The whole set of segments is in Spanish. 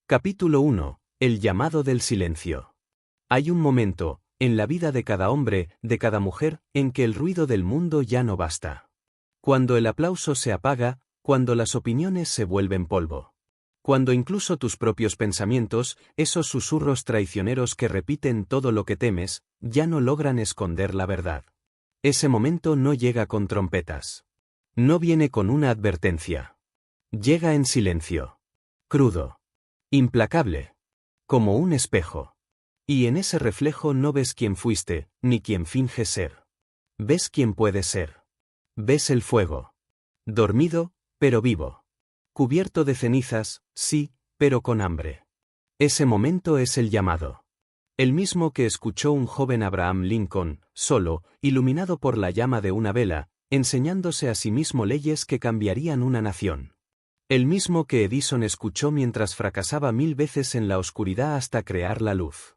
Capítulo 1. El llamado del silencio. Hay un momento, en la vida de cada hombre, de cada mujer, en que el ruido del mundo ya no basta. Cuando el aplauso se apaga, cuando las opiniones se vuelven polvo. Cuando incluso tus propios pensamientos, esos susurros traicioneros que repiten todo lo que temes, ya no logran esconder la verdad. Ese momento no llega con trompetas. No viene con una advertencia. Llega en silencio. Crudo. Implacable. Como un espejo. Y en ese reflejo no ves quién fuiste, ni quién finges ser. Ves quién puedes ser. Ves el fuego. Dormido, pero vivo. Cubierto de cenizas, sí, pero con hambre. Ese momento es el llamado. El mismo que escuchó un joven Abraham Lincoln, solo, iluminado por la llama de una vela, enseñándose a sí mismo leyes que cambiarían una nación. El mismo que Edison escuchó mientras fracasaba 1000 veces en la oscuridad hasta crear la luz.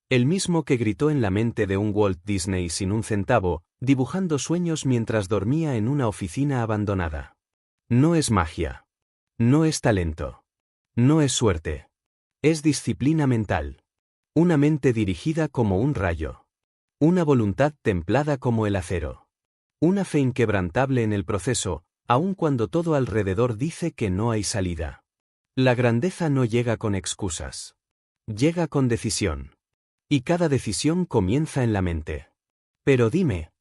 El mismo que gritó en la mente de un Walt Disney sin un centavo, dibujando sueños mientras dormía en una oficina abandonada. No es magia. No es talento. No es suerte. Es disciplina mental. Una mente dirigida como un rayo. Una voluntad templada como el acero. Una fe inquebrantable en el proceso, aun cuando todo alrededor dice que no hay salida. La grandeza no llega con excusas. Llega con decisión. Y cada decisión comienza en la mente. Pero dime,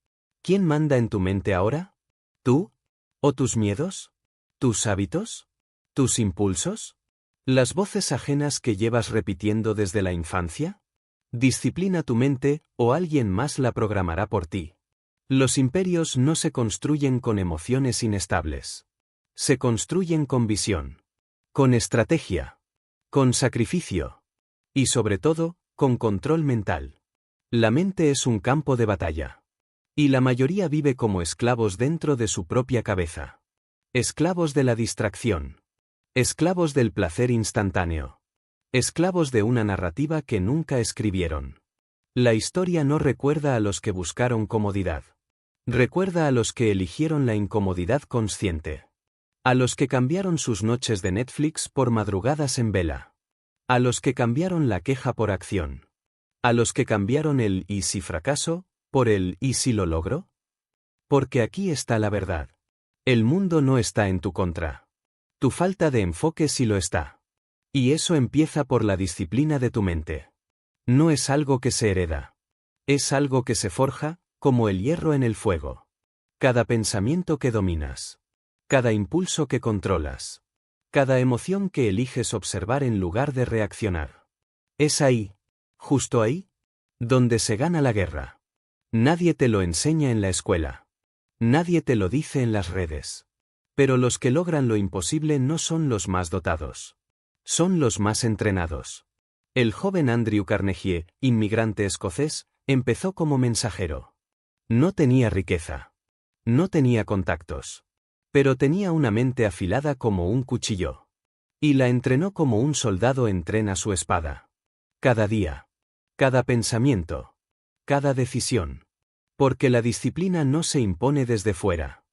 ¿quién manda en tu mente ahora? ¿Tú? ¿O tus miedos? ¿Tus hábitos? ¿Tus impulsos? ¿Las voces ajenas que llevas repitiendo desde la infancia? Disciplina tu mente, o alguien más la programará por ti. Los imperios no se construyen con emociones inestables. Se construyen con visión. Con estrategia. Con sacrificio. Y sobre todo, con control mental. La mente es un campo de batalla. Y la mayoría vive como esclavos dentro de su propia cabeza. Esclavos de la distracción. Esclavos del placer instantáneo. Esclavos de una narrativa que nunca escribieron. La historia no recuerda a los que buscaron comodidad. Recuerda a los que eligieron la incomodidad consciente. A los que cambiaron sus noches de Netflix por madrugadas en vela. A los que cambiaron la queja por acción. A los que cambiaron el ¿y si fracaso? Por el ¿y si lo logro? Porque aquí está la verdad. El mundo no está en tu contra. Tu falta de enfoque sí lo está. Y eso empieza por la disciplina de tu mente. No es algo que se hereda. Es algo que se forja, como el hierro en el fuego. Cada pensamiento que dominas. Cada impulso que controlas. Cada emoción que eliges observar en lugar de reaccionar. Es ahí, justo ahí, donde se gana la guerra. Nadie te lo enseña en la escuela. Nadie te lo dice en las redes. Pero los que logran lo imposible no son los más dotados. Son los más entrenados. El joven Andrew Carnegie, inmigrante escocés, empezó como mensajero. No tenía riqueza. No tenía contactos. Pero tenía una mente afilada como un cuchillo. Y la entrenó como un soldado entrena su espada. Cada día. Cada pensamiento. Cada decisión. Porque la disciplina no se impone desde fuera.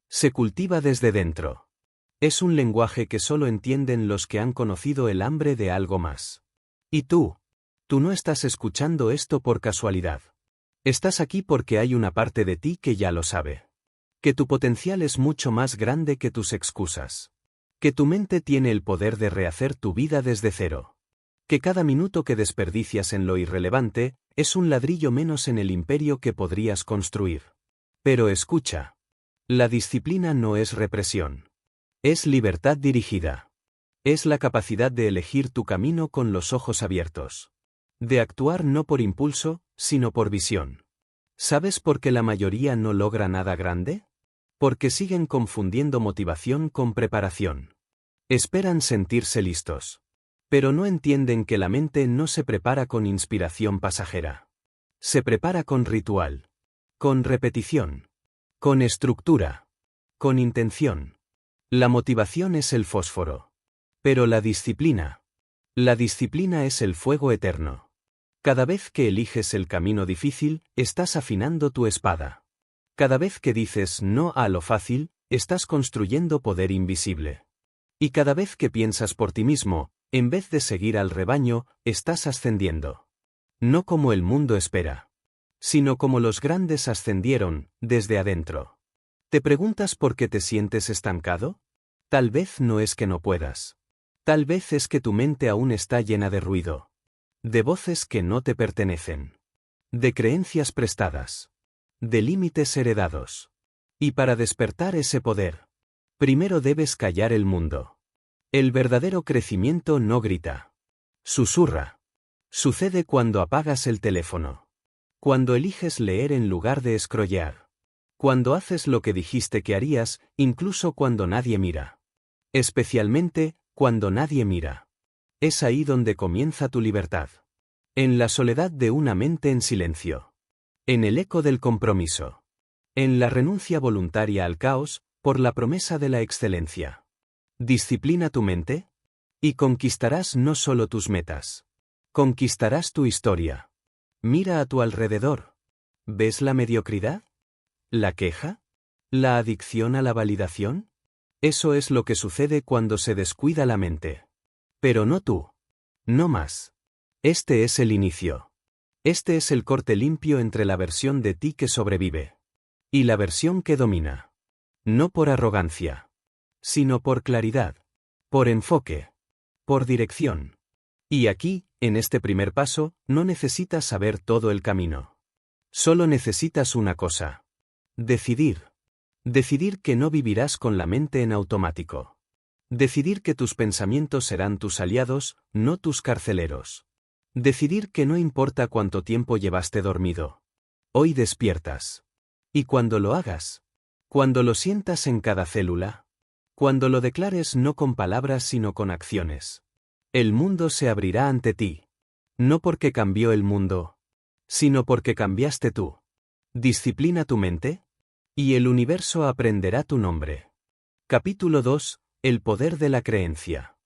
Se cultiva desde dentro. Es un lenguaje que solo entienden los que han conocido el hambre de algo más. ¿Y tú? Tú no estás escuchando esto por casualidad. Estás aquí porque hay una parte de ti que ya lo sabe. Que tu potencial es mucho más grande que tus excusas. Que tu mente tiene el poder de rehacer tu vida desde cero. Que cada minuto que desperdicias en lo irrelevante, es un ladrillo menos en el imperio que podrías construir. Pero escucha. La disciplina no es represión. Es libertad dirigida. Es la capacidad de elegir tu camino con los ojos abiertos. De actuar no por impulso, sino por visión. ¿Sabes por qué la mayoría no logra nada grande? Porque siguen confundiendo motivación con preparación. Esperan sentirse listos. Pero no entienden que la mente no se prepara con inspiración pasajera. Se prepara con ritual. Con repetición. Con estructura. Con intención. La motivación es el fósforo. Pero la disciplina es el fuego eterno. Cada vez que eliges el camino difícil, estás afinando tu espada. Cada vez que dices no a lo fácil, estás construyendo poder invisible. Y cada vez que piensas por ti mismo, En vez de seguir al rebaño, estás ascendiendo. No como el mundo espera, sino como los grandes ascendieron, desde adentro. ¿Te preguntas por qué te sientes estancado? Tal vez no es que no puedas. Tal vez es que tu mente aún está llena de ruido. De voces que no te pertenecen. De creencias prestadas. De límites heredados. Y para despertar ese poder, primero debes callar el mundo. El verdadero crecimiento no grita. Susurra. Sucede cuando apagas el teléfono. Cuando eliges leer en lugar de scrollear. Cuando haces lo que dijiste que harías, incluso cuando nadie mira. Especialmente, cuando nadie mira. Es ahí donde comienza tu libertad. En la soledad de una mente en silencio. En el eco del compromiso. En la renuncia voluntaria al caos, por la promesa de la excelencia. Disciplina tu mente, y conquistarás no solo tus metas. Conquistarás tu historia. Mira a tu alrededor. ¿Ves la mediocridad? ¿La queja? ¿La adicción a la validación? Eso es lo que sucede cuando se descuida la mente. Pero no tú. No más. Este es el inicio. Este es el corte limpio entre la versión de ti que sobrevive y la versión que domina. No por arrogancia, sino por claridad, por enfoque, por dirección. Y aquí, en este primer paso, no necesitas saber todo el camino. Solo necesitas una cosa. Decidir. Decidir que no vivirás con la mente en automático. Decidir que tus pensamientos serán tus aliados, no tus carceleros. Decidir que no importa cuánto tiempo llevaste dormido. Hoy despiertas. Y cuando lo hagas, cuando lo sientas en cada célula, cuando lo declares no con palabras sino con acciones, el mundo se abrirá ante ti. No porque cambió el mundo, sino porque cambiaste tú. Disciplina tu mente, y el universo aprenderá tu nombre. Capítulo 2. El poder de la creencia.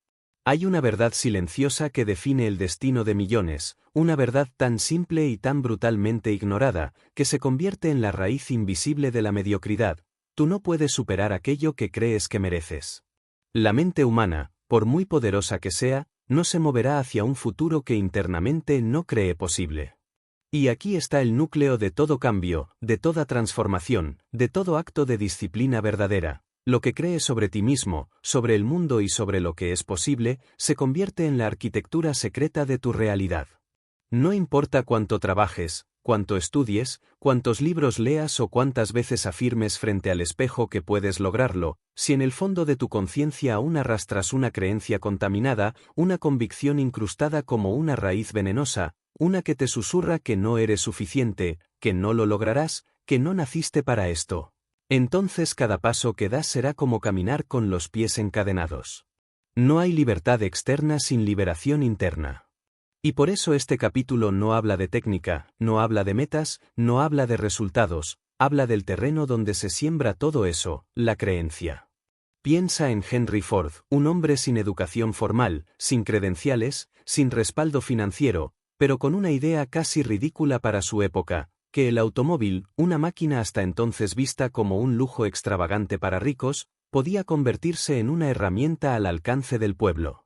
Hay una verdad silenciosa que define el destino de millones, una verdad tan simple y tan brutalmente ignorada, que se convierte en la raíz invisible de la mediocridad. Tú no puedes superar aquello que crees que mereces. La mente humana, por muy poderosa que sea, no se moverá hacia un futuro que internamente no cree posible. Y aquí está el núcleo de todo cambio, de toda transformación, de todo acto de disciplina verdadera. Lo que crees sobre ti mismo, sobre el mundo y sobre lo que es posible, se convierte en la arquitectura secreta de tu realidad. No importa cuánto trabajes, cuánto estudies, cuántos libros leas o cuántas veces afirmes frente al espejo que puedes lograrlo, si en el fondo de tu conciencia aún arrastras una creencia contaminada, una convicción incrustada como una raíz venenosa, una que te susurra que no eres suficiente, que no lo lograrás, que no naciste para esto. Entonces cada paso que das será como caminar con los pies encadenados. No hay libertad externa sin liberación interna. Y por eso este capítulo no habla de técnica, no habla de metas, no habla de resultados, habla del terreno donde se siembra todo eso, la creencia. Piensa en Henry Ford, un hombre sin educación formal, sin credenciales, sin respaldo financiero, pero con una idea casi ridícula para su época, que el automóvil, una máquina hasta entonces vista como un lujo extravagante para ricos, podía convertirse en una herramienta al alcance del pueblo.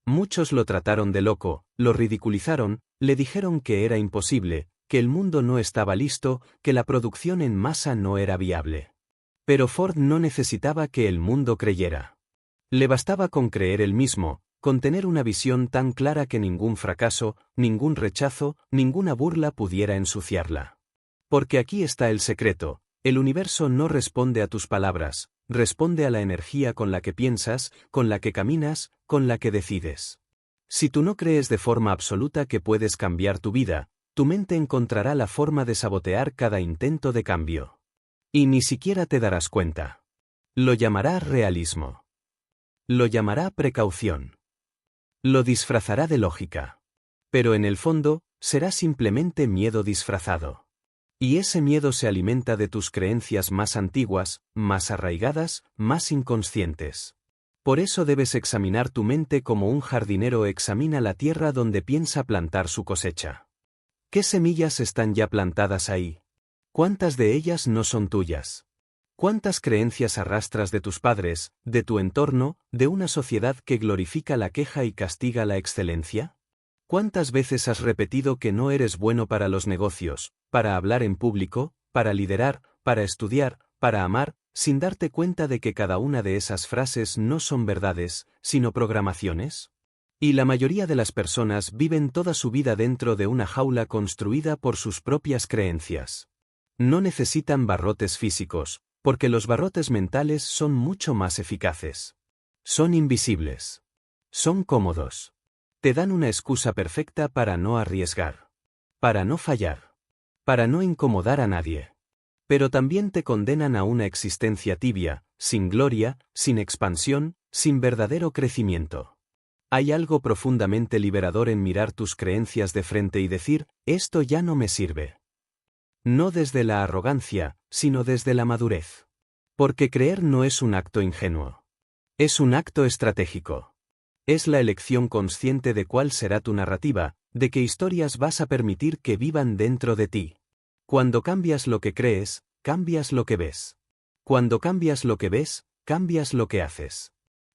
Muchos lo trataron de loco, lo ridiculizaron, le dijeron que era imposible, que el mundo no estaba listo, que la producción en masa no era viable. Pero Ford no necesitaba que el mundo creyera. Le bastaba con creer él mismo, con tener una visión tan clara que ningún fracaso, ningún rechazo, ninguna burla pudiera ensuciarla. Porque aquí está el secreto, el universo no responde a tus palabras, responde a la energía con la que piensas, con la que caminas, con la que decides. Si tú no crees de forma absoluta que puedes cambiar tu vida, tu mente encontrará la forma de sabotear cada intento de cambio. Y ni siquiera te darás cuenta. Lo llamará realismo. Lo llamará precaución. Lo disfrazará de lógica. Pero en el fondo, será simplemente miedo disfrazado. Y ese miedo se alimenta de tus creencias más antiguas, más arraigadas, más inconscientes. Por eso debes examinar tu mente como un jardinero examina la tierra donde piensa plantar su cosecha. ¿Qué semillas están ya plantadas ahí? ¿Cuántas de ellas no son tuyas? ¿Cuántas creencias arrastras de tus padres, de tu entorno, de una sociedad que glorifica la queja y castiga la excelencia? ¿Cuántas veces has repetido que no eres bueno para los negocios, para hablar en público, para liderar, para estudiar, para amar, sin darte cuenta de que cada una de esas frases no son verdades, sino programaciones? Y la mayoría de las personas viven toda su vida dentro de una jaula construida por sus propias creencias. No necesitan barrotes físicos, porque los barrotes mentales son mucho más eficaces. Son invisibles. Son cómodos. Te dan una excusa perfecta para no arriesgar. Para no fallar. Para no incomodar a nadie. Pero también te condenan a una existencia tibia, sin gloria, sin expansión, sin verdadero crecimiento. Hay algo profundamente liberador en mirar tus creencias de frente y decir, esto ya no me sirve. No desde la arrogancia, sino desde la madurez. Porque creer no es un acto ingenuo. Es un acto estratégico. Es la elección consciente de cuál será tu narrativa, de qué historias vas a permitir que vivan dentro de ti. Cuando cambias lo que crees, cambias lo que ves. Cuando cambias lo que ves, cambias lo que haces.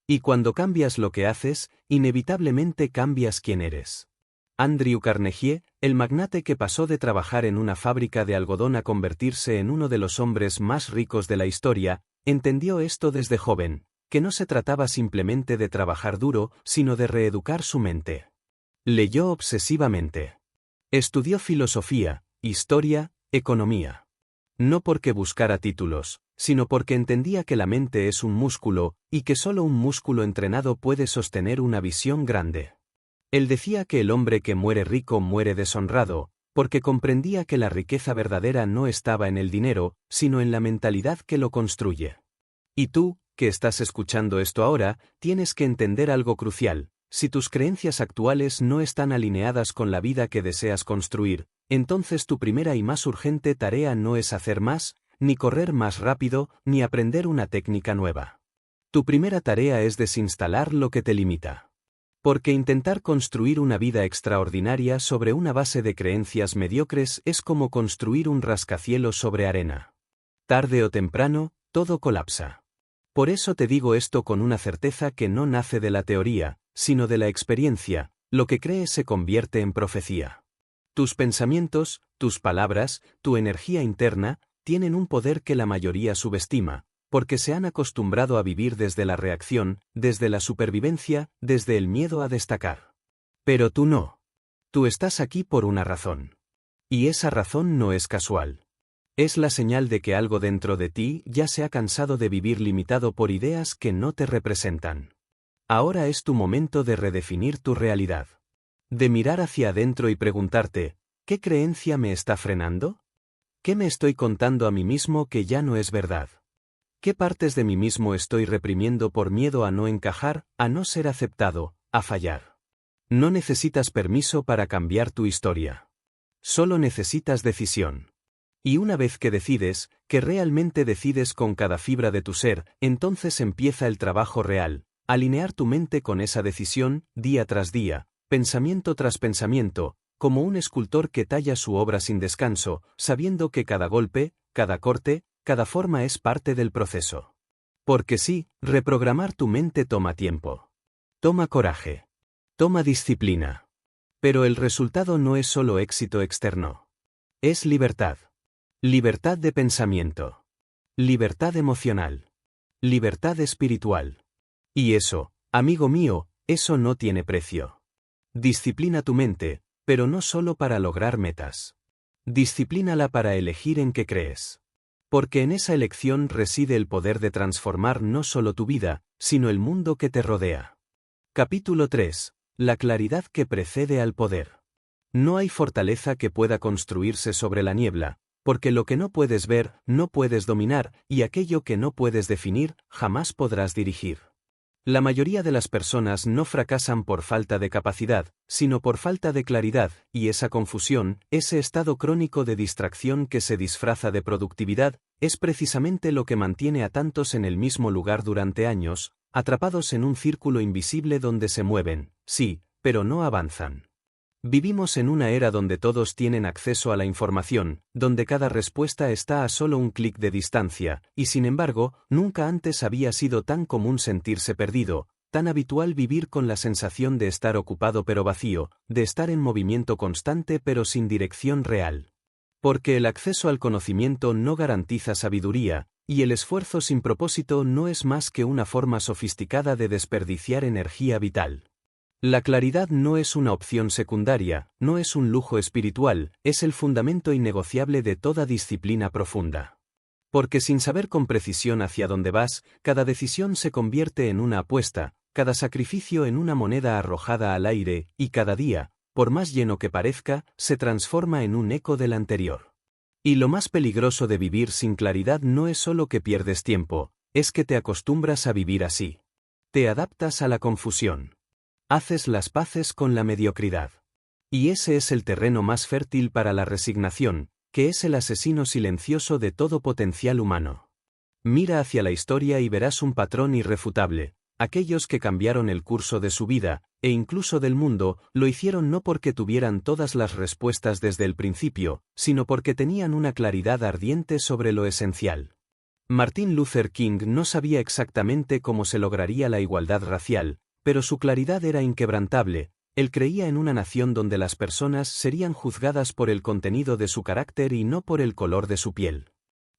Y cuando cambias lo que haces, inevitablemente cambias quién eres. Andrew Carnegie, el magnate que pasó de trabajar en una fábrica de algodón a convertirse en uno de los hombres más ricos de la historia, entendió esto desde joven, que no se trataba simplemente de trabajar duro, sino de reeducar su mente. Leyó obsesivamente. Estudió filosofía, historia, economía. No porque buscara títulos, sino porque entendía que la mente es un músculo, y que solo un músculo entrenado puede sostener una visión grande. Él decía que el hombre que muere rico muere deshonrado, porque comprendía que la riqueza verdadera no estaba en el dinero, sino en la mentalidad que lo construye. Y tú, que estás escuchando esto ahora, tienes que entender algo crucial. Si tus creencias actuales no están alineadas con la vida que deseas construir, entonces tu primera y más urgente tarea no es hacer más, ni correr más rápido, ni aprender una técnica nueva. Tu primera tarea es desinstalar lo que te limita. Porque intentar construir una vida extraordinaria sobre una base de creencias mediocres es como construir un rascacielos sobre arena. Tarde o temprano, todo colapsa. Por eso te digo esto con una certeza que no nace de la teoría, sino de la experiencia, lo que crees se convierte en profecía. Tus pensamientos, tus palabras, tu energía interna, tienen un poder que la mayoría subestima, porque se han acostumbrado a vivir desde la reacción, desde la supervivencia, desde el miedo a destacar. Pero tú no. Tú estás aquí por una razón. Y esa razón no es casual. Es la señal de que algo dentro de ti ya se ha cansado de vivir limitado por ideas que no te representan. Ahora es tu momento de redefinir tu realidad. De mirar hacia adentro y preguntarte, ¿qué creencia me está frenando? ¿Qué me estoy contando a mí mismo que ya no es verdad? ¿Qué partes de mí mismo estoy reprimiendo por miedo a no encajar, a no ser aceptado, a fallar? No necesitas permiso para cambiar tu historia. Solo necesitas decisión. Y una vez que decides, que realmente decides con cada fibra de tu ser, entonces empieza el trabajo real, alinear tu mente con esa decisión, día tras día, pensamiento tras pensamiento, como un escultor que talla su obra sin descanso, sabiendo que cada golpe, cada corte, cada forma es parte del proceso. Porque sí, reprogramar tu mente toma tiempo. Toma coraje. Toma disciplina. Pero el resultado no es solo éxito externo. Es libertad. Libertad de pensamiento. Libertad emocional. Libertad espiritual. Y eso, amigo mío, eso no tiene precio. Disciplina tu mente, pero no solo para lograr metas. Disciplínala para elegir en qué crees. Porque en esa elección reside el poder de transformar no solo tu vida, sino el mundo que te rodea. Capítulo 3. La claridad que precede al poder. No hay fortaleza que pueda construirse sobre la niebla, porque lo que no puedes ver, no puedes dominar, y aquello que no puedes definir, jamás podrás dirigir. La mayoría de las personas no fracasan por falta de capacidad, sino por falta de claridad, y esa confusión, ese estado crónico de distracción que se disfraza de productividad, es precisamente lo que mantiene a tantos en el mismo lugar durante años, atrapados en un círculo invisible donde se mueven, sí, pero no avanzan. Vivimos en una era donde todos tienen acceso a la información, donde cada respuesta está a solo un clic de distancia, y sin embargo, nunca antes había sido tan común sentirse perdido, tan habitual vivir con la sensación de estar ocupado pero vacío, de estar en movimiento constante pero sin dirección real. Porque el acceso al conocimiento no garantiza sabiduría, y el esfuerzo sin propósito no es más que una forma sofisticada de desperdiciar energía vital. La claridad no es una opción secundaria, no es un lujo espiritual, es el fundamento innegociable de toda disciplina profunda. Porque sin saber con precisión hacia dónde vas, cada decisión se convierte en una apuesta, cada sacrificio en una moneda arrojada al aire, y cada día, por más lleno que parezca, se transforma en un eco del anterior. Y lo más peligroso de vivir sin claridad no es solo que pierdes tiempo, es que te acostumbras a vivir así. Te adaptas a la confusión. Haces las paces con la mediocridad. Y ese es el terreno más fértil para la resignación, que es el asesino silencioso de todo potencial humano. Mira hacia la historia y verás un patrón irrefutable. Aquellos que cambiaron el curso de su vida, e incluso del mundo, lo hicieron no porque tuvieran todas las respuestas desde el principio, sino porque tenían una claridad ardiente sobre lo esencial. Martin Luther King no sabía exactamente cómo se lograría la igualdad racial, pero su claridad era inquebrantable. Él creía en una nación donde las personas serían juzgadas por el contenido de su carácter y no por el color de su piel.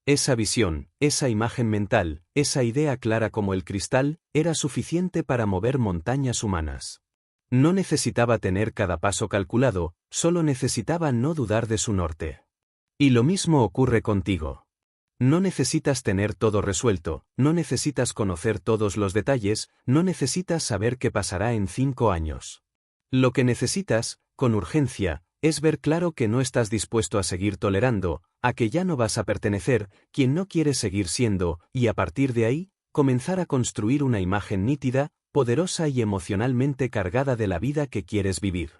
Esa visión, esa imagen mental, esa idea clara como el cristal, era suficiente para mover montañas humanas. No necesitaba tener cada paso calculado, solo necesitaba no dudar de su norte. Y lo mismo ocurre contigo. No necesitas tener todo resuelto, no necesitas conocer todos los detalles, no necesitas saber qué pasará en 5 años. Lo que necesitas, con urgencia, es ver claro que no estás dispuesto a seguir tolerando, a que ya no vas a pertenecer, quien no quiere seguir siendo, y a partir de ahí, comenzar a construir una imagen nítida, poderosa y emocionalmente cargada de la vida que quieres vivir.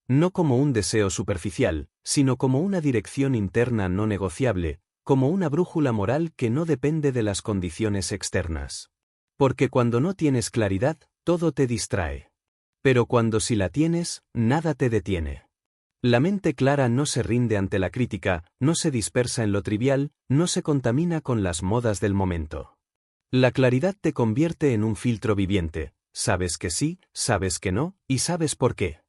No como un deseo superficial, sino como una dirección interna no negociable, como una brújula moral que no depende de las condiciones externas. Porque cuando no tienes claridad, todo te distrae. Pero cuando sí la tienes, nada te detiene. La mente clara no se rinde ante la crítica, no se dispersa en lo trivial, no se contamina con las modas del momento. La claridad te convierte en un filtro viviente, sabes que sí, sabes que no, y sabes por qué.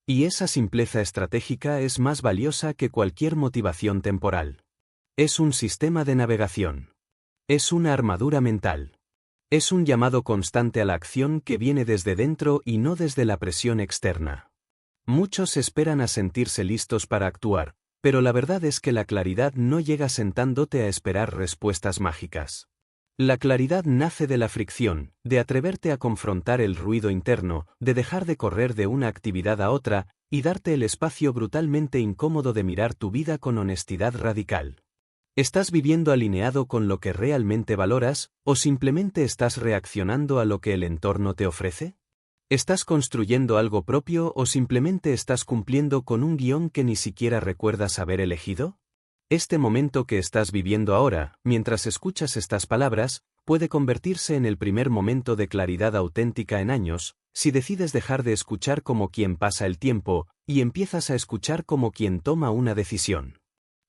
Y esa simpleza estratégica es más valiosa que cualquier motivación temporal. Es un sistema de navegación. Es una armadura mental. Es un llamado constante a la acción que viene desde dentro y no desde la presión externa. Muchos esperan a sentirse listos para actuar, pero la verdad es que la claridad no llega sentándote a esperar respuestas mágicas. La claridad nace de la fricción, de atreverte a confrontar el ruido interno, de dejar de correr de una actividad a otra, y darte el espacio brutalmente incómodo de mirar tu vida con honestidad radical. ¿Estás viviendo alineado con lo que realmente valoras, o simplemente estás reaccionando a lo que el entorno te ofrece? ¿Estás construyendo algo propio o simplemente estás cumpliendo con un guión que ni siquiera recuerdas haber elegido? Este momento que estás viviendo ahora, mientras escuchas estas palabras, puede convertirse en el primer momento de claridad auténtica en años, si decides dejar de escuchar como quien pasa el tiempo, y empiezas a escuchar como quien toma una decisión.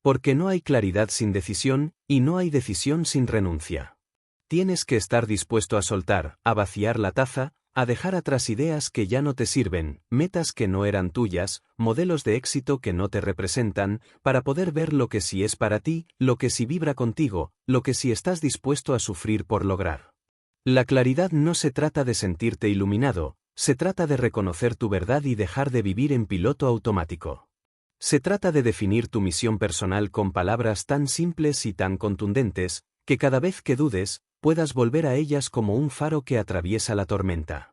Porque no hay claridad sin decisión, y no hay decisión sin renuncia. Tienes que estar dispuesto a soltar, a vaciar la taza, a dejar atrás ideas que ya no te sirven, metas que no eran tuyas, modelos de éxito que no te representan, para poder ver lo que sí es para ti, lo que sí vibra contigo, lo que sí estás dispuesto a sufrir por lograr. La claridad no se trata de sentirte iluminado, se trata de reconocer tu verdad y dejar de vivir en piloto automático. Se trata de definir tu misión personal con palabras tan simples y tan contundentes, que cada vez que dudes, puedas volver a ellas como un faro que atraviesa la tormenta.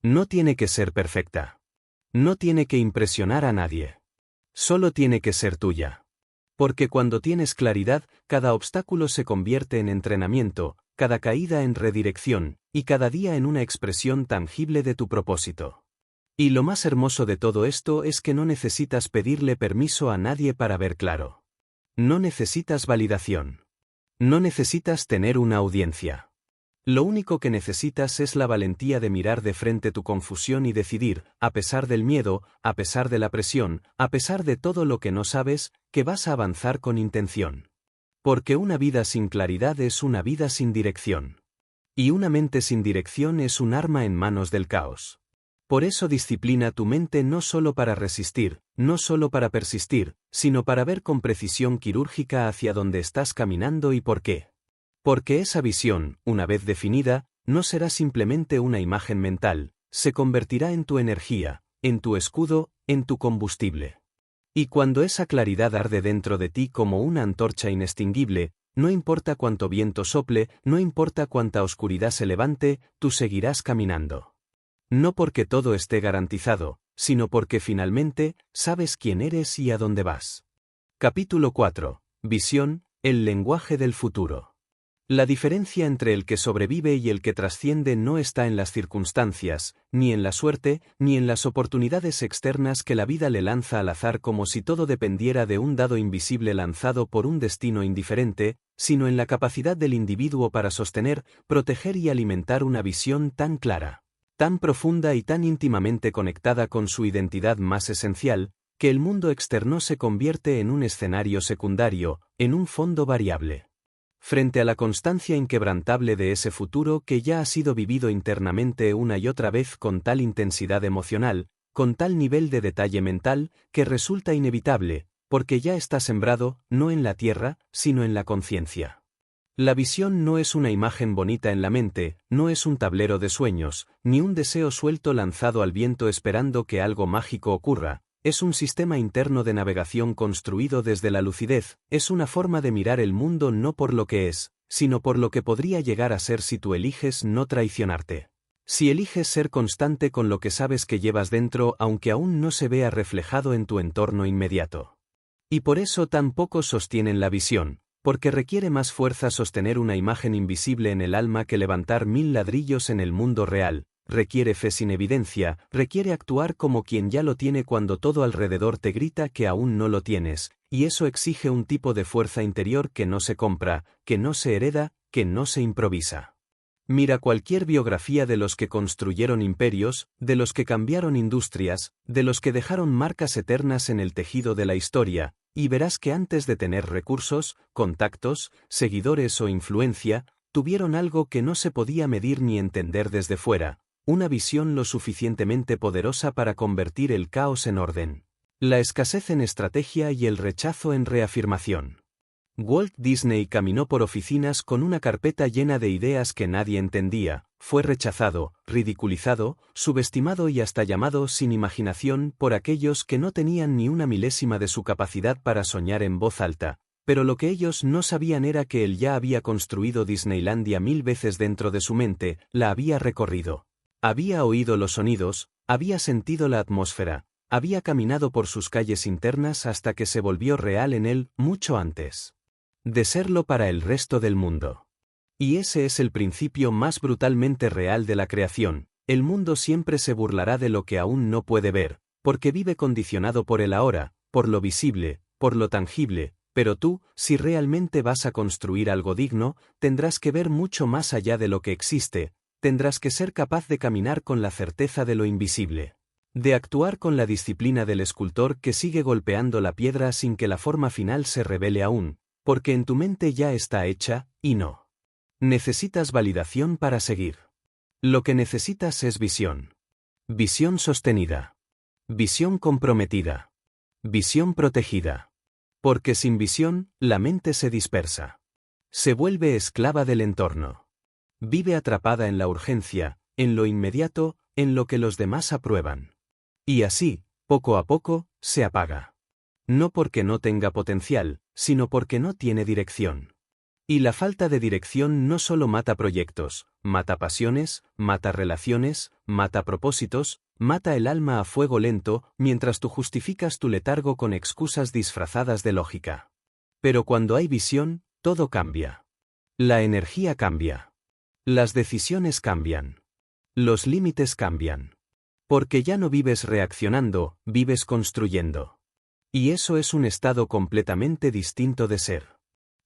No tiene que ser perfecta. No tiene que impresionar a nadie. Solo tiene que ser tuya. Porque cuando tienes claridad, cada obstáculo se convierte en entrenamiento, cada caída en redirección, y cada día en una expresión tangible de tu propósito. Y lo más hermoso de todo esto es que no necesitas pedirle permiso a nadie para ver claro. No necesitas validación. No necesitas tener una audiencia. Lo único que necesitas es la valentía de mirar de frente tu confusión y decidir, a pesar del miedo, a pesar de la presión, a pesar de todo lo que no sabes, que vas a avanzar con intención. Porque una vida sin claridad es una vida sin dirección. Y una mente sin dirección es un arma en manos del caos. Por eso disciplina tu mente no solo para resistir, no solo para persistir, sino para ver con precisión quirúrgica hacia dónde estás caminando y por qué. Porque esa visión, una vez definida, no será simplemente una imagen mental, se convertirá en tu energía, en tu escudo, en tu combustible. Y cuando esa claridad arde dentro de ti como una antorcha inextinguible, no importa cuánto viento sople, no importa cuánta oscuridad se levante, tú seguirás caminando. No porque todo esté garantizado, sino porque finalmente sabes quién eres y a dónde vas. Capítulo 4. Visión, el lenguaje del futuro. La diferencia entre el que sobrevive y el que trasciende no está en las circunstancias, ni en la suerte, ni en las oportunidades externas que la vida le lanza al azar como si todo dependiera de un dado invisible lanzado por un destino indiferente, sino en la capacidad del individuo para sostener, proteger y alimentar una visión tan clara, tan profunda y tan íntimamente conectada con su identidad más esencial, que el mundo externo se convierte en un escenario secundario, en un fondo variable. Frente a la constancia inquebrantable de ese futuro que ya ha sido vivido internamente una y otra vez con tal intensidad emocional, con tal nivel de detalle mental, que resulta inevitable, porque ya está sembrado, no en la tierra, sino en la conciencia. La visión no es una imagen bonita en la mente, no es un tablero de sueños, ni un deseo suelto lanzado al viento esperando que algo mágico ocurra. Es un sistema interno de navegación construido desde la lucidez, es una forma de mirar el mundo no por lo que es, sino por lo que podría llegar a ser si tú eliges no traicionarte. Si eliges ser constante con lo que sabes que llevas dentro aunque aún no se vea reflejado en tu entorno inmediato. Y por eso tan pocos sostienen la visión, porque requiere más fuerza sostener una imagen invisible en el alma que levantar 1000 ladrillos en el mundo real. Requiere fe sin evidencia, requiere actuar como quien ya lo tiene cuando todo alrededor te grita que aún no lo tienes, y eso exige un tipo de fuerza interior que no se compra, que no se hereda, que no se improvisa. Mira cualquier biografía de los que construyeron imperios, de los que cambiaron industrias, de los que dejaron marcas eternas en el tejido de la historia, y verás que antes de tener recursos, contactos, seguidores o influencia, tuvieron algo que no se podía medir ni entender desde fuera. Una visión lo suficientemente poderosa para convertir el caos en orden, la escasez en estrategia y el rechazo en reafirmación. Walt Disney caminó por oficinas con una carpeta llena de ideas que nadie entendía, fue rechazado, ridiculizado, subestimado y hasta llamado sin imaginación por aquellos que no tenían ni una milésima de su capacidad para soñar en voz alta, pero lo que ellos no sabían era que él ya había construido Disneylandia 1000 veces dentro de su mente, la había recorrido. Había oído los sonidos, había sentido la atmósfera, había caminado por sus calles internas hasta que se volvió real en él mucho antes de serlo para el resto del mundo. Y ese es el principio más brutalmente real de la creación. El mundo siempre se burlará de lo que aún no puede ver, porque vive condicionado por el ahora, por lo visible, por lo tangible, pero tú, si realmente vas a construir algo digno, tendrás que ver mucho más allá de lo que existe. Tendrás que ser capaz de caminar con la certeza de lo invisible. De actuar con la disciplina del escultor que sigue golpeando la piedra sin que la forma final se revele aún, porque en tu mente ya está hecha, y no necesitas validación para seguir. Lo que necesitas es visión. Visión sostenida. Visión comprometida. Visión protegida. Porque sin visión, la mente se dispersa. Se vuelve esclava del entorno. Vive atrapada en la urgencia, en lo inmediato, en lo que los demás aprueban. Y así, poco a poco, se apaga. No porque no tenga potencial, sino porque no tiene dirección. Y la falta de dirección no solo mata proyectos, mata pasiones, mata relaciones, mata propósitos, mata el alma a fuego lento, mientras tú justificas tu letargo con excusas disfrazadas de lógica. Pero cuando hay visión, todo cambia. La energía cambia. Las decisiones cambian. Los límites cambian. Porque ya no vives reaccionando, vives construyendo. Y eso es un estado completamente distinto de ser.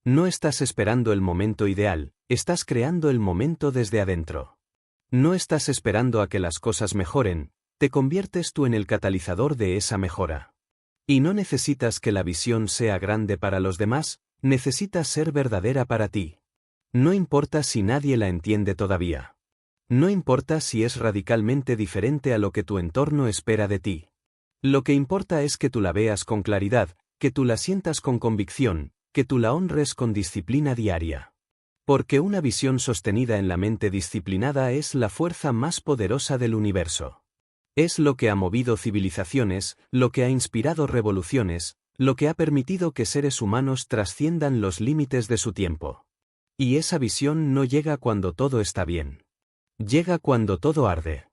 No estás esperando el momento ideal, estás creando el momento desde adentro. No estás esperando a que las cosas mejoren, te conviertes tú en el catalizador de esa mejora. Y no necesitas que la visión sea grande para los demás, necesitas ser verdadera para ti. No importa si nadie la entiende todavía. No importa si es radicalmente diferente a lo que tu entorno espera de ti. Lo que importa es que tú la veas con claridad, que tú la sientas con convicción, que tú la honres con disciplina diaria. Porque una visión sostenida en la mente disciplinada es la fuerza más poderosa del universo. Es lo que ha movido civilizaciones, lo que ha inspirado revoluciones, lo que ha permitido que seres humanos trasciendan los límites de su tiempo. Y esa visión no llega cuando todo está bien. Llega cuando todo arde.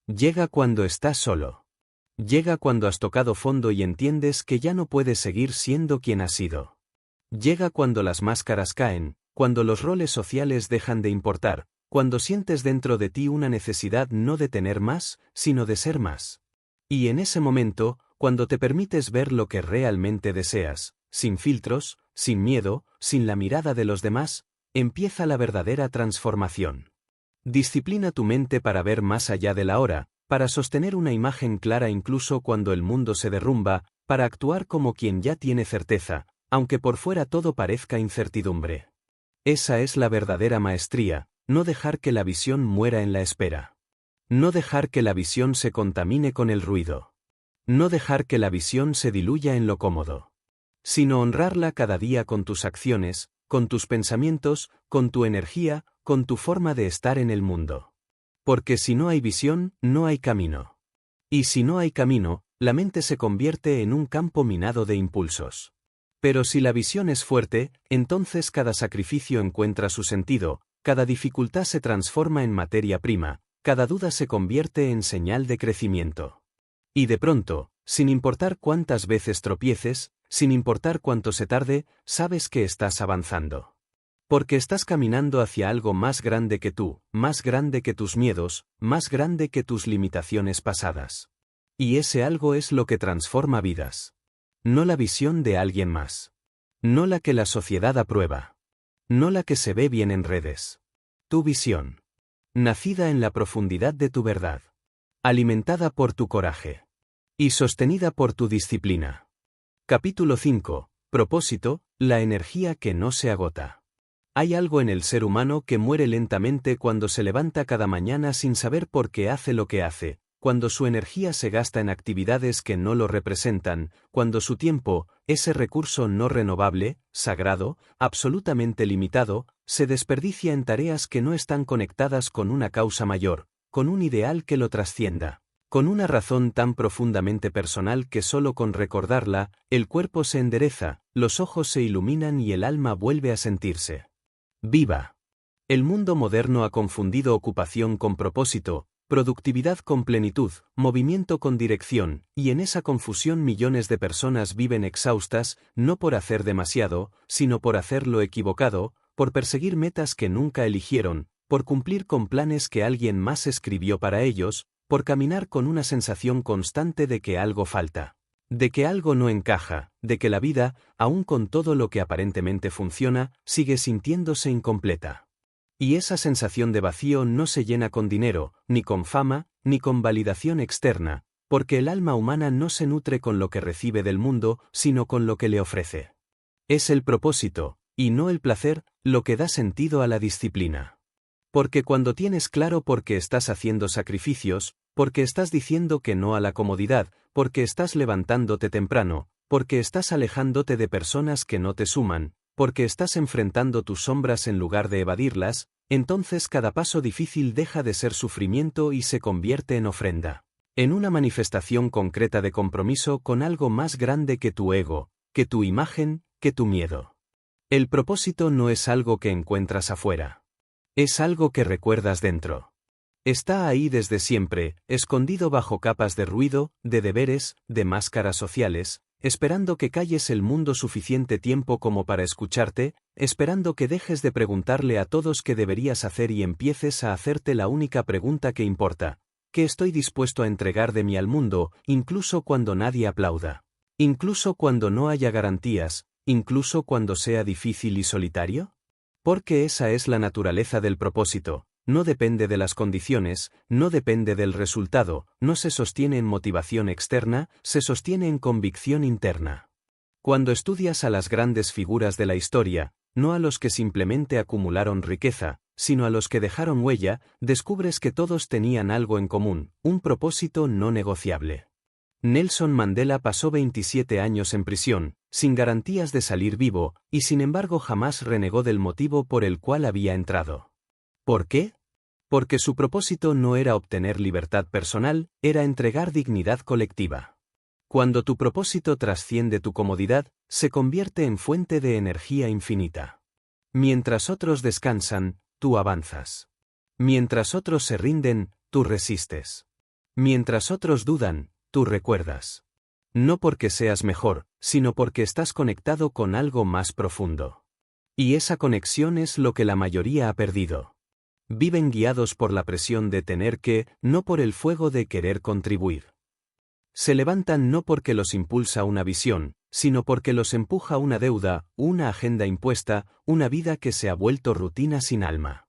Llega cuando estás solo. Llega cuando has tocado fondo y entiendes que ya no puedes seguir siendo quien has sido. Llega cuando las máscaras caen, cuando los roles sociales dejan de importar, cuando sientes dentro de ti una necesidad no de tener más, sino de ser más. Y en ese momento, cuando te permites ver lo que realmente deseas, sin filtros, sin miedo, sin la mirada de los demás, empieza la verdadera transformación. Disciplina tu mente para ver más allá de la hora, para sostener una imagen clara incluso cuando el mundo se derrumba, para actuar como quien ya tiene certeza, aunque por fuera todo parezca incertidumbre. Esa es la verdadera maestría, no dejar que la visión muera en la espera. No dejar que la visión se contamine con el ruido. No dejar que la visión se diluya en lo cómodo. Sino honrarla cada día con tus acciones, con tus pensamientos, con tu energía, con tu forma de estar en el mundo. Porque si no hay visión, no hay camino. Y si no hay camino, la mente se convierte en un campo minado de impulsos. Pero si la visión es fuerte, entonces cada sacrificio encuentra su sentido, cada dificultad se transforma en materia prima, cada duda se convierte en señal de crecimiento. Y de pronto, sin importar cuántas veces tropieces, sin importar cuánto se tarde, sabes que estás avanzando. Porque estás caminando hacia algo más grande que tú, más grande que tus miedos, más grande que tus limitaciones pasadas. Y ese algo es lo que transforma vidas. No la visión de alguien más. No la que la sociedad aprueba. No la que se ve bien en redes. Tu visión. Nacida en la profundidad de tu verdad. Alimentada por tu coraje. Y sostenida por tu disciplina. Capítulo 5. Propósito, la energía que no se agota. Hay algo en el ser humano que muere lentamente cuando se levanta cada mañana sin saber por qué hace lo que hace, cuando su energía se gasta en actividades que no lo representan, cuando su tiempo, ese recurso no renovable, sagrado, absolutamente limitado, se desperdicia en tareas que no están conectadas con una causa mayor, con un ideal que lo trascienda, con una razón tan profundamente personal que solo con recordarla, el cuerpo se endereza, los ojos se iluminan y el alma vuelve a sentirse viva. El mundo moderno ha confundido ocupación con propósito, productividad con plenitud, movimiento con dirección, y en esa confusión millones de personas viven exhaustas, no por hacer demasiado, sino por hacer lo equivocado, por perseguir metas que nunca eligieron, por cumplir con planes que alguien más escribió para ellos, por caminar con una sensación constante de que algo falta, de que algo no encaja, de que la vida, aun con todo lo que aparentemente funciona, sigue sintiéndose incompleta. Y esa sensación de vacío no se llena con dinero, ni con fama, ni con validación externa, porque el alma humana no se nutre con lo que recibe del mundo, sino con lo que le ofrece. Es el propósito, y no el placer, lo que da sentido a la disciplina. Porque cuando tienes claro por qué estás haciendo sacrificios, porque estás diciendo que no a la comodidad, porque estás levantándote temprano, porque estás alejándote de personas que no te suman, porque estás enfrentando tus sombras en lugar de evadirlas, entonces cada paso difícil deja de ser sufrimiento y se convierte en ofrenda. En una manifestación concreta de compromiso con algo más grande que tu ego, que tu imagen, que tu miedo. El propósito no es algo que encuentras afuera. Es algo que recuerdas dentro. Está ahí desde siempre, escondido bajo capas de ruido, de deberes, de máscaras sociales, esperando que calles el mundo suficiente tiempo como para escucharte, esperando que dejes de preguntarle a todos qué deberías hacer y empieces a hacerte la única pregunta que importa: ¿qué estoy dispuesto a entregar de mí al mundo, incluso cuando nadie aplauda? Incluso cuando no haya garantías, incluso cuando sea difícil y solitario? Porque esa es la naturaleza del propósito, no depende de las condiciones, no depende del resultado, no se sostiene en motivación externa, se sostiene en convicción interna. Cuando estudias a las grandes figuras de la historia, no a los que simplemente acumularon riqueza, sino a los que dejaron huella, descubres que todos tenían algo en común, un propósito no negociable. Nelson Mandela pasó 27 años en prisión, sin garantías de salir vivo, y sin embargo jamás renegó del motivo por el cual había entrado. ¿Por qué? Porque su propósito no era obtener libertad personal, era entregar dignidad colectiva. Cuando tu propósito trasciende tu comodidad, se convierte en fuente de energía infinita. Mientras otros descansan, tú avanzas. Mientras otros se rinden, tú resistes. Mientras otros dudan, tú recuerdas. No porque seas mejor, sino porque estás conectado con algo más profundo. Y esa conexión es lo que la mayoría ha perdido. Viven guiados por la presión de tener que, no por el fuego de querer contribuir. Se levantan no porque los impulsa una visión, sino porque los empuja una deuda, una agenda impuesta, una vida que se ha vuelto rutina sin alma.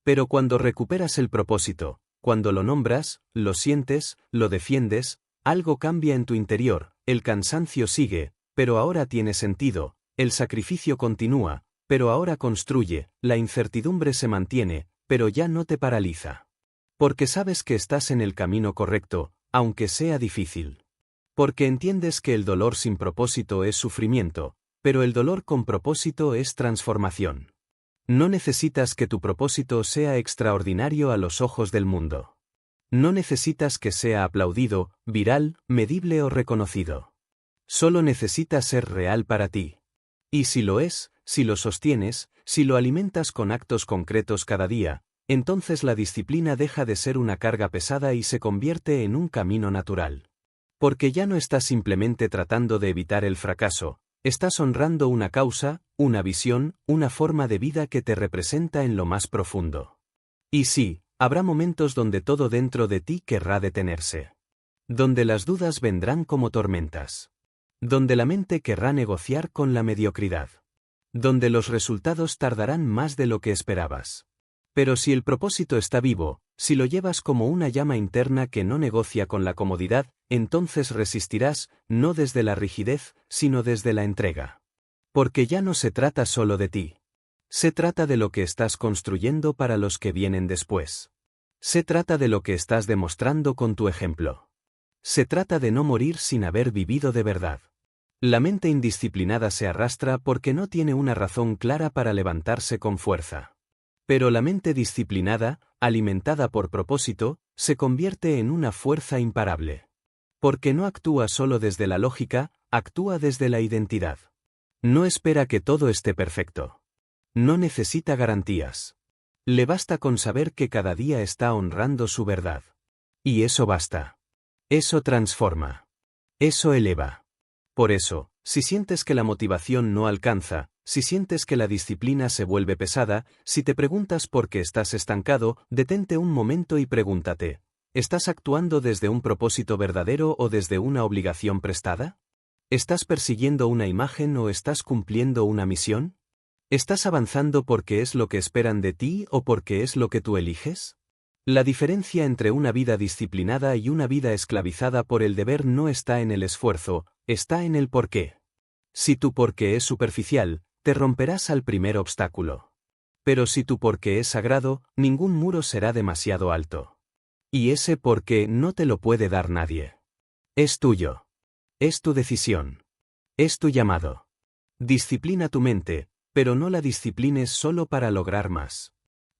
Pero cuando recuperas el propósito, cuando lo nombras, lo sientes, lo defiendes, algo cambia en tu interior, el cansancio sigue, pero ahora tiene sentido, el sacrificio continúa, pero ahora construye, la incertidumbre se mantiene, pero ya no te paraliza. Porque sabes que estás en el camino correcto, aunque sea difícil. Porque entiendes que el dolor sin propósito es sufrimiento, pero el dolor con propósito es transformación. No necesitas que tu propósito sea extraordinario a los ojos del mundo. No necesitas que sea aplaudido, viral, medible o reconocido. Solo necesitas ser real para ti. Y si lo es, si lo sostienes, si lo alimentas con actos concretos cada día, entonces la disciplina deja de ser una carga pesada y se convierte en un camino natural. Porque ya no estás simplemente tratando de evitar el fracaso, estás honrando una causa, una visión, una forma de vida que te representa en lo más profundo. Y sí, habrá momentos donde todo dentro de ti querrá detenerse. Donde las dudas vendrán como tormentas. Donde la mente querrá negociar con la mediocridad. Donde los resultados tardarán más de lo que esperabas. Pero si el propósito está vivo, si lo llevas como una llama interna que no negocia con la comodidad, entonces resistirás, no desde la rigidez, sino desde la entrega. Porque ya no se trata solo de ti. Se trata de lo que estás construyendo para los que vienen después. Se trata de lo que estás demostrando con tu ejemplo. Se trata de no morir sin haber vivido de verdad. La mente indisciplinada se arrastra porque no tiene una razón clara para levantarse con fuerza. Pero la mente disciplinada, alimentada por propósito, se convierte en una fuerza imparable. Porque no actúa solo desde la lógica, actúa desde la identidad. No espera que todo esté perfecto. No necesita garantías. Le basta con saber que cada día está honrando su verdad. Y eso basta. Eso transforma. Eso eleva. Por eso, si sientes que la motivación no alcanza, si sientes que la disciplina se vuelve pesada, si te preguntas por qué estás estancado, detente un momento y pregúntate, ¿estás actuando desde un propósito verdadero o desde una obligación prestada? ¿Estás persiguiendo una imagen o estás cumpliendo una misión? ¿Estás avanzando porque es lo que esperan de ti o porque es lo que tú eliges? La diferencia entre una vida disciplinada y una vida esclavizada por el deber no está en el esfuerzo, está en el porqué. Si tu porqué es superficial, te romperás al primer obstáculo. Pero si tu porqué es sagrado, ningún muro será demasiado alto. Y ese porqué no te lo puede dar nadie. Es tuyo. Es tu decisión. Es tu llamado. Disciplina tu mente, pero no la disciplines solo para lograr más.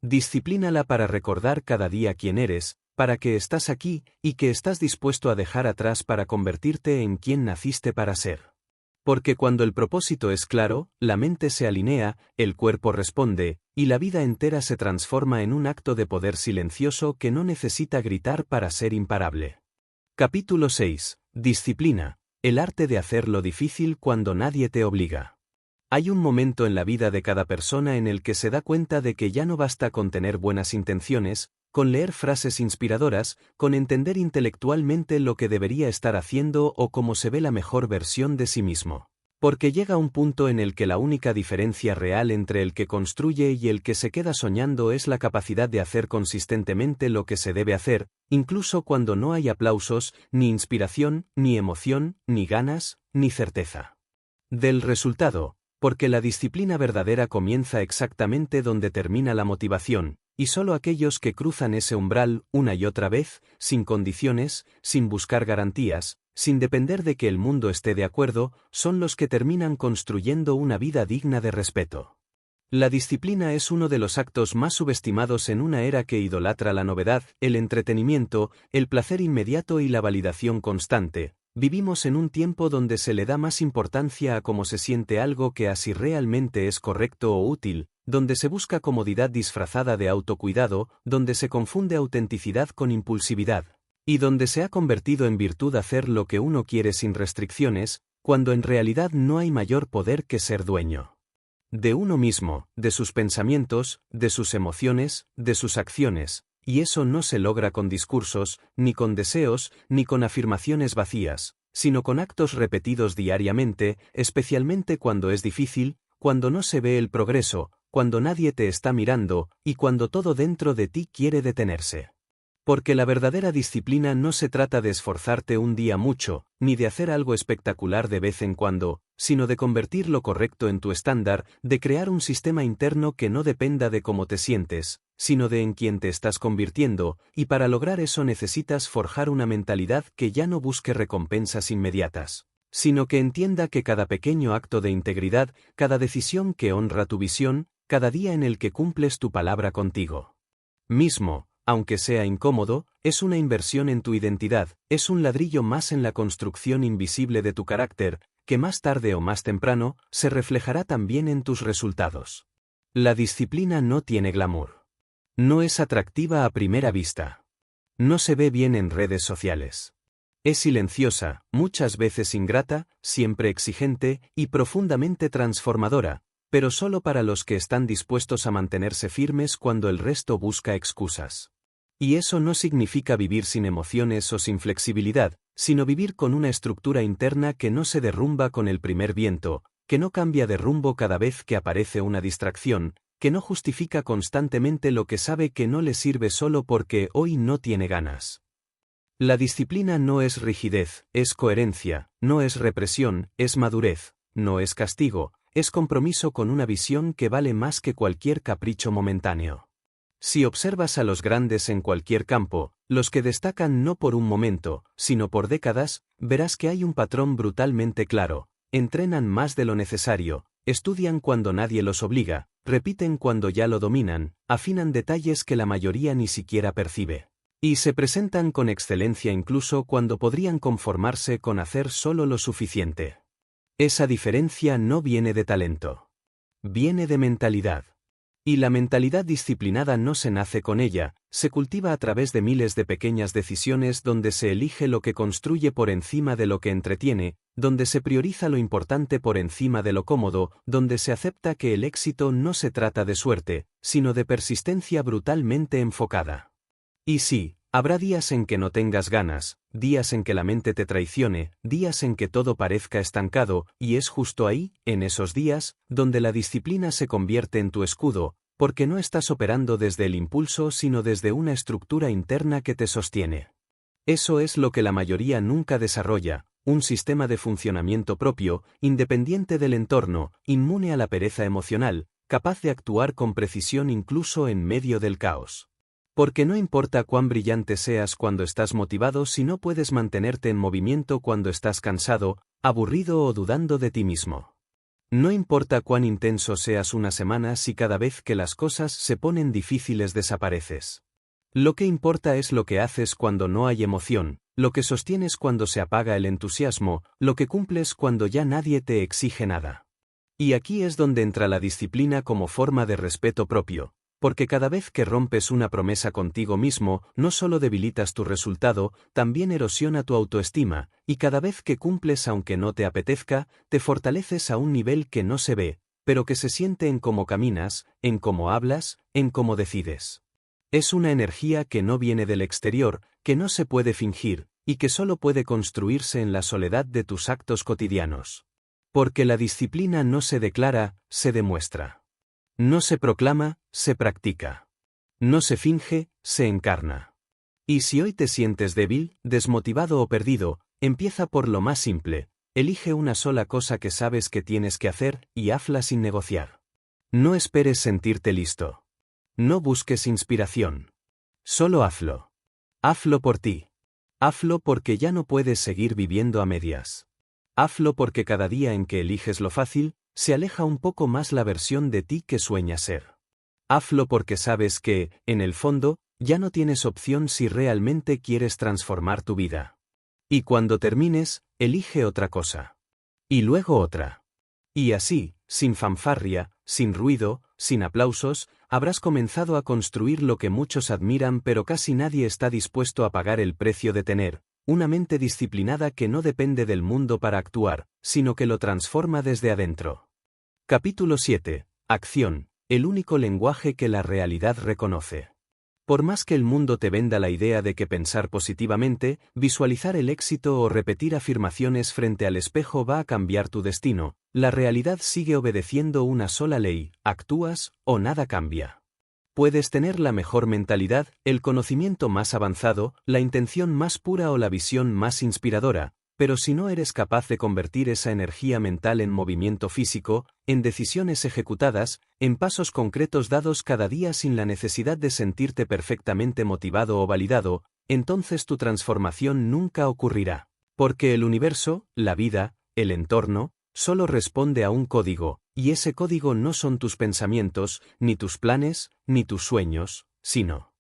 Disciplínala para recordar cada día quién eres, para que estás aquí y que estás dispuesto a dejar atrás para convertirte en quien naciste para ser. Porque cuando el propósito es claro, la mente se alinea, el cuerpo responde, y la vida entera se transforma en un acto de poder silencioso que no necesita gritar para ser imparable. Capítulo 6. Disciplina. El arte de hacer lo difícil cuando nadie te obliga. Hay un momento en la vida de cada persona en el que se da cuenta de que ya no basta con tener buenas intenciones, con leer frases inspiradoras, con entender intelectualmente lo que debería estar haciendo o cómo se ve la mejor versión de sí mismo. Porque llega un punto en el que la única diferencia real entre el que construye y el que se queda soñando es la capacidad de hacer consistentemente lo que se debe hacer, incluso cuando no hay aplausos, ni inspiración, ni emoción, ni ganas, ni certeza del resultado, porque la disciplina verdadera comienza exactamente donde termina la motivación, y solo aquellos que cruzan ese umbral una y otra vez, sin condiciones, sin buscar garantías, sin depender de que el mundo esté de acuerdo, son los que terminan construyendo una vida digna de respeto. La disciplina es uno de los actos más subestimados en una era que idolatra la novedad, el entretenimiento, el placer inmediato y la validación constante. Vivimos en un tiempo donde se le da más importancia a cómo se siente algo que a si realmente es correcto o útil, donde se busca comodidad disfrazada de autocuidado, donde se confunde autenticidad con impulsividad, y donde se ha convertido en virtud hacer lo que uno quiere sin restricciones, cuando en realidad no hay mayor poder que ser dueño de uno mismo, de sus pensamientos, de sus emociones, de sus acciones, y eso no se logra con discursos, ni con deseos, ni con afirmaciones vacías, sino con actos repetidos diariamente, especialmente cuando es difícil, cuando no se ve el progreso, cuando nadie te está mirando, y cuando todo dentro de ti quiere detenerse. Porque la verdadera disciplina no se trata de esforzarte un día mucho, ni de hacer algo espectacular de vez en cuando, sino de convertir lo correcto en tu estándar, de crear un sistema interno que no dependa de cómo te sientes, sino de en quién te estás convirtiendo, y para lograr eso necesitas forjar una mentalidad que ya no busque recompensas inmediatas, sino que entienda que cada pequeño acto de integridad, cada decisión que honra tu visión, cada día en el que cumples tu palabra contigo mismo, aunque sea incómodo, es una inversión en tu identidad, es un ladrillo más en la construcción invisible de tu carácter, que más tarde o más temprano, se reflejará también en tus resultados. La disciplina no tiene glamour. No es atractiva a primera vista. No se ve bien en redes sociales. Es silenciosa, muchas veces ingrata, siempre exigente y profundamente transformadora, pero solo para los que están dispuestos a mantenerse firmes cuando el resto busca excusas. Y eso no significa vivir sin emociones o sin flexibilidad, sino vivir con una estructura interna que no se derrumba con el primer viento, que no cambia de rumbo cada vez que aparece una distracción, que no justifica constantemente lo que sabe que no le sirve solo porque hoy no tiene ganas. La disciplina no es rigidez, es coherencia, no es represión, es madurez, no es castigo, es compromiso con una visión que vale más que cualquier capricho momentáneo. Si observas a los grandes en cualquier campo, los que destacan no por un momento, sino por décadas, verás que hay un patrón brutalmente claro: entrenan más de lo necesario, estudian cuando nadie los obliga, repiten cuando ya lo dominan, afinan detalles que la mayoría ni siquiera percibe. Y se presentan con excelencia incluso cuando podrían conformarse con hacer solo lo suficiente. Esa diferencia no viene de talento. Viene de mentalidad. Y la mentalidad disciplinada no se nace con ella, se cultiva a través de miles de pequeñas decisiones donde se elige lo que construye por encima de lo que entretiene, donde se prioriza lo importante por encima de lo cómodo, donde se acepta que el éxito no se trata de suerte, sino de persistencia brutalmente enfocada. Y sí, habrá días en que no tengas ganas, días en que la mente te traicione, días en que todo parezca estancado, y es justo ahí, en esos días, donde la disciplina se convierte en tu escudo, porque no estás operando desde el impulso sino desde una estructura interna que te sostiene. Eso es lo que la mayoría nunca desarrolla, un sistema de funcionamiento propio, independiente del entorno, inmune a la pereza emocional, capaz de actuar con precisión incluso en medio del caos. Porque no importa cuán brillante seas cuando estás motivado si no puedes mantenerte en movimiento cuando estás cansado, aburrido o dudando de ti mismo. No importa cuán intenso seas una semana si cada vez que las cosas se ponen difíciles desapareces. Lo que importa es lo que haces cuando no hay emoción, lo que sostienes cuando se apaga el entusiasmo, lo que cumples cuando ya nadie te exige nada. Y aquí es donde entra la disciplina como forma de respeto propio. Porque cada vez que rompes una promesa contigo mismo, no solo debilitas tu resultado, también erosiona tu autoestima, y cada vez que cumples aunque no te apetezca, te fortaleces a un nivel que no se ve, pero que se siente en cómo caminas, en cómo hablas, en cómo decides. Es una energía que no viene del exterior, que no se puede fingir, y que solo puede construirse en la soledad de tus actos cotidianos. Porque la disciplina no se declara, se demuestra. No se proclama, se practica. No se finge, se encarna. Y si hoy te sientes débil, desmotivado o perdido, empieza por lo más simple. Elige una sola cosa que sabes que tienes que hacer y hazla sin negociar. No esperes sentirte listo. No busques inspiración. Solo hazlo. Hazlo por ti. Hazlo porque ya no puedes seguir viviendo a medias. Hazlo porque cada día en que eliges lo fácil, se aleja un poco más la versión de ti que sueñas ser. Hazlo porque sabes que, en el fondo, ya no tienes opción si realmente quieres transformar tu vida. Y cuando termines, elige otra cosa. Y luego otra. Y así, sin fanfarria, sin ruido, sin aplausos, habrás comenzado a construir lo que muchos admiran pero casi nadie está dispuesto a pagar el precio de tener, una mente disciplinada que no depende del mundo para actuar, sino que lo transforma desde adentro. Capítulo 7. Acción, el único lenguaje que la realidad reconoce. Por más que el mundo te venda la idea de que pensar positivamente, visualizar el éxito o repetir afirmaciones frente al espejo va a cambiar tu destino, la realidad sigue obedeciendo una sola ley: actúas o nada cambia. Puedes tener la mejor mentalidad, el conocimiento más avanzado, la intención más pura o la visión más inspiradora, pero si no eres capaz de convertir esa energía mental en movimiento físico, en decisiones ejecutadas, en pasos concretos dados cada día sin la necesidad de sentirte perfectamente motivado o validado, entonces tu transformación nunca ocurrirá. Porque el universo, la vida, el entorno, solo responde a un código, y ese código no son tus pensamientos, ni tus planes, ni tus sueños, sino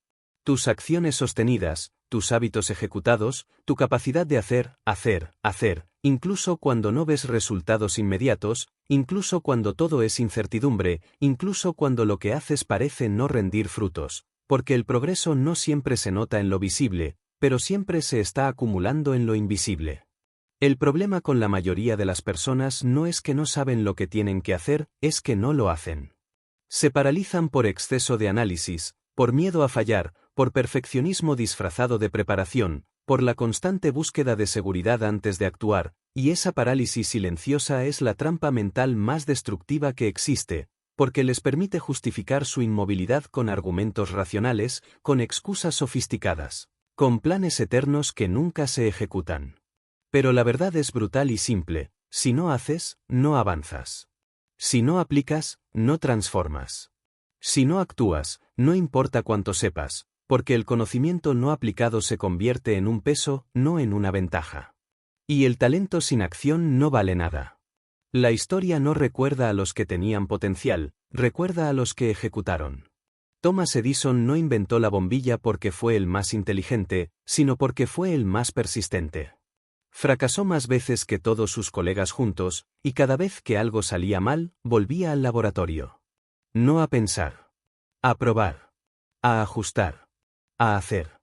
tus acciones sostenidas, tus hábitos ejecutados, tu capacidad de hacer, incluso cuando no ves resultados inmediatos, incluso cuando todo es incertidumbre, incluso cuando lo que haces parece no rendir frutos, porque el progreso no siempre se nota en lo visible, pero siempre se está acumulando en lo invisible. El problema con la mayoría de las personas no es que no saben lo que tienen que hacer, es que no lo hacen. Se paralizan por exceso de análisis, por miedo a fallar, por perfeccionismo disfrazado de preparación, por la constante búsqueda de seguridad antes de actuar, y esa parálisis silenciosa es la trampa mental más destructiva que existe, porque les permite justificar su inmovilidad con argumentos racionales, con excusas sofisticadas, con planes eternos que nunca se ejecutan. Pero la verdad es brutal y simple: si no haces, no avanzas. Si no aplicas, no transformas. Si no actúas, no importa cuánto sepas, porque el conocimiento no aplicado se convierte en un peso, no en una ventaja. Y el talento sin acción no vale nada. La historia no recuerda a los que tenían potencial, recuerda a los que ejecutaron. Thomas Edison no inventó la bombilla porque fue el más inteligente, sino porque fue el más persistente. Fracasó más veces que todos sus colegas juntos, y cada vez que algo salía mal, volvía al laboratorio. No a pensar. A probar. A ajustar. A hacer.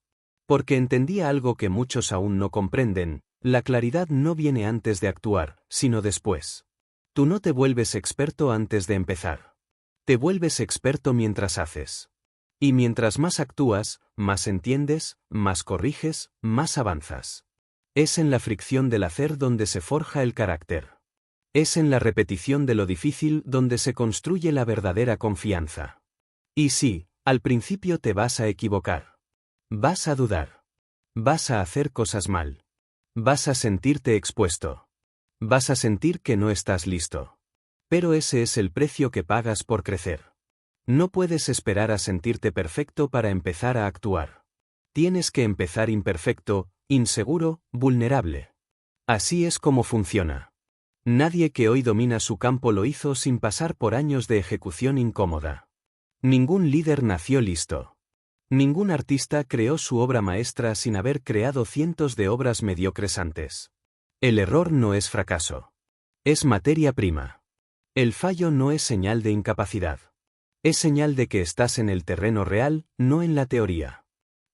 Porque entendía algo que muchos aún no comprenden: la claridad no viene antes de actuar, sino después. Tú no te vuelves experto antes de empezar. Te vuelves experto mientras haces. Y mientras más actúas, más entiendes, más corriges, más avanzas. Es en la fricción del hacer donde se forja el carácter. Es en la repetición de lo difícil donde se construye la verdadera confianza. Y sí, al principio te vas a equivocar. Vas a dudar. Vas a hacer cosas mal. Vas a sentirte expuesto. Vas a sentir que no estás listo. Pero ese es el precio que pagas por crecer. No puedes esperar a sentirte perfecto para empezar a actuar. Tienes que empezar imperfecto, inseguro, vulnerable. Así es como funciona. Nadie que hoy domina su campo lo hizo sin pasar por años de ejecución incómoda. Ningún líder nació listo. Ningún artista creó su obra maestra sin haber creado cientos de obras mediocres antes. El error no es fracaso. Es materia prima. El fallo no es señal de incapacidad. Es señal de que estás en el terreno real, no en la teoría.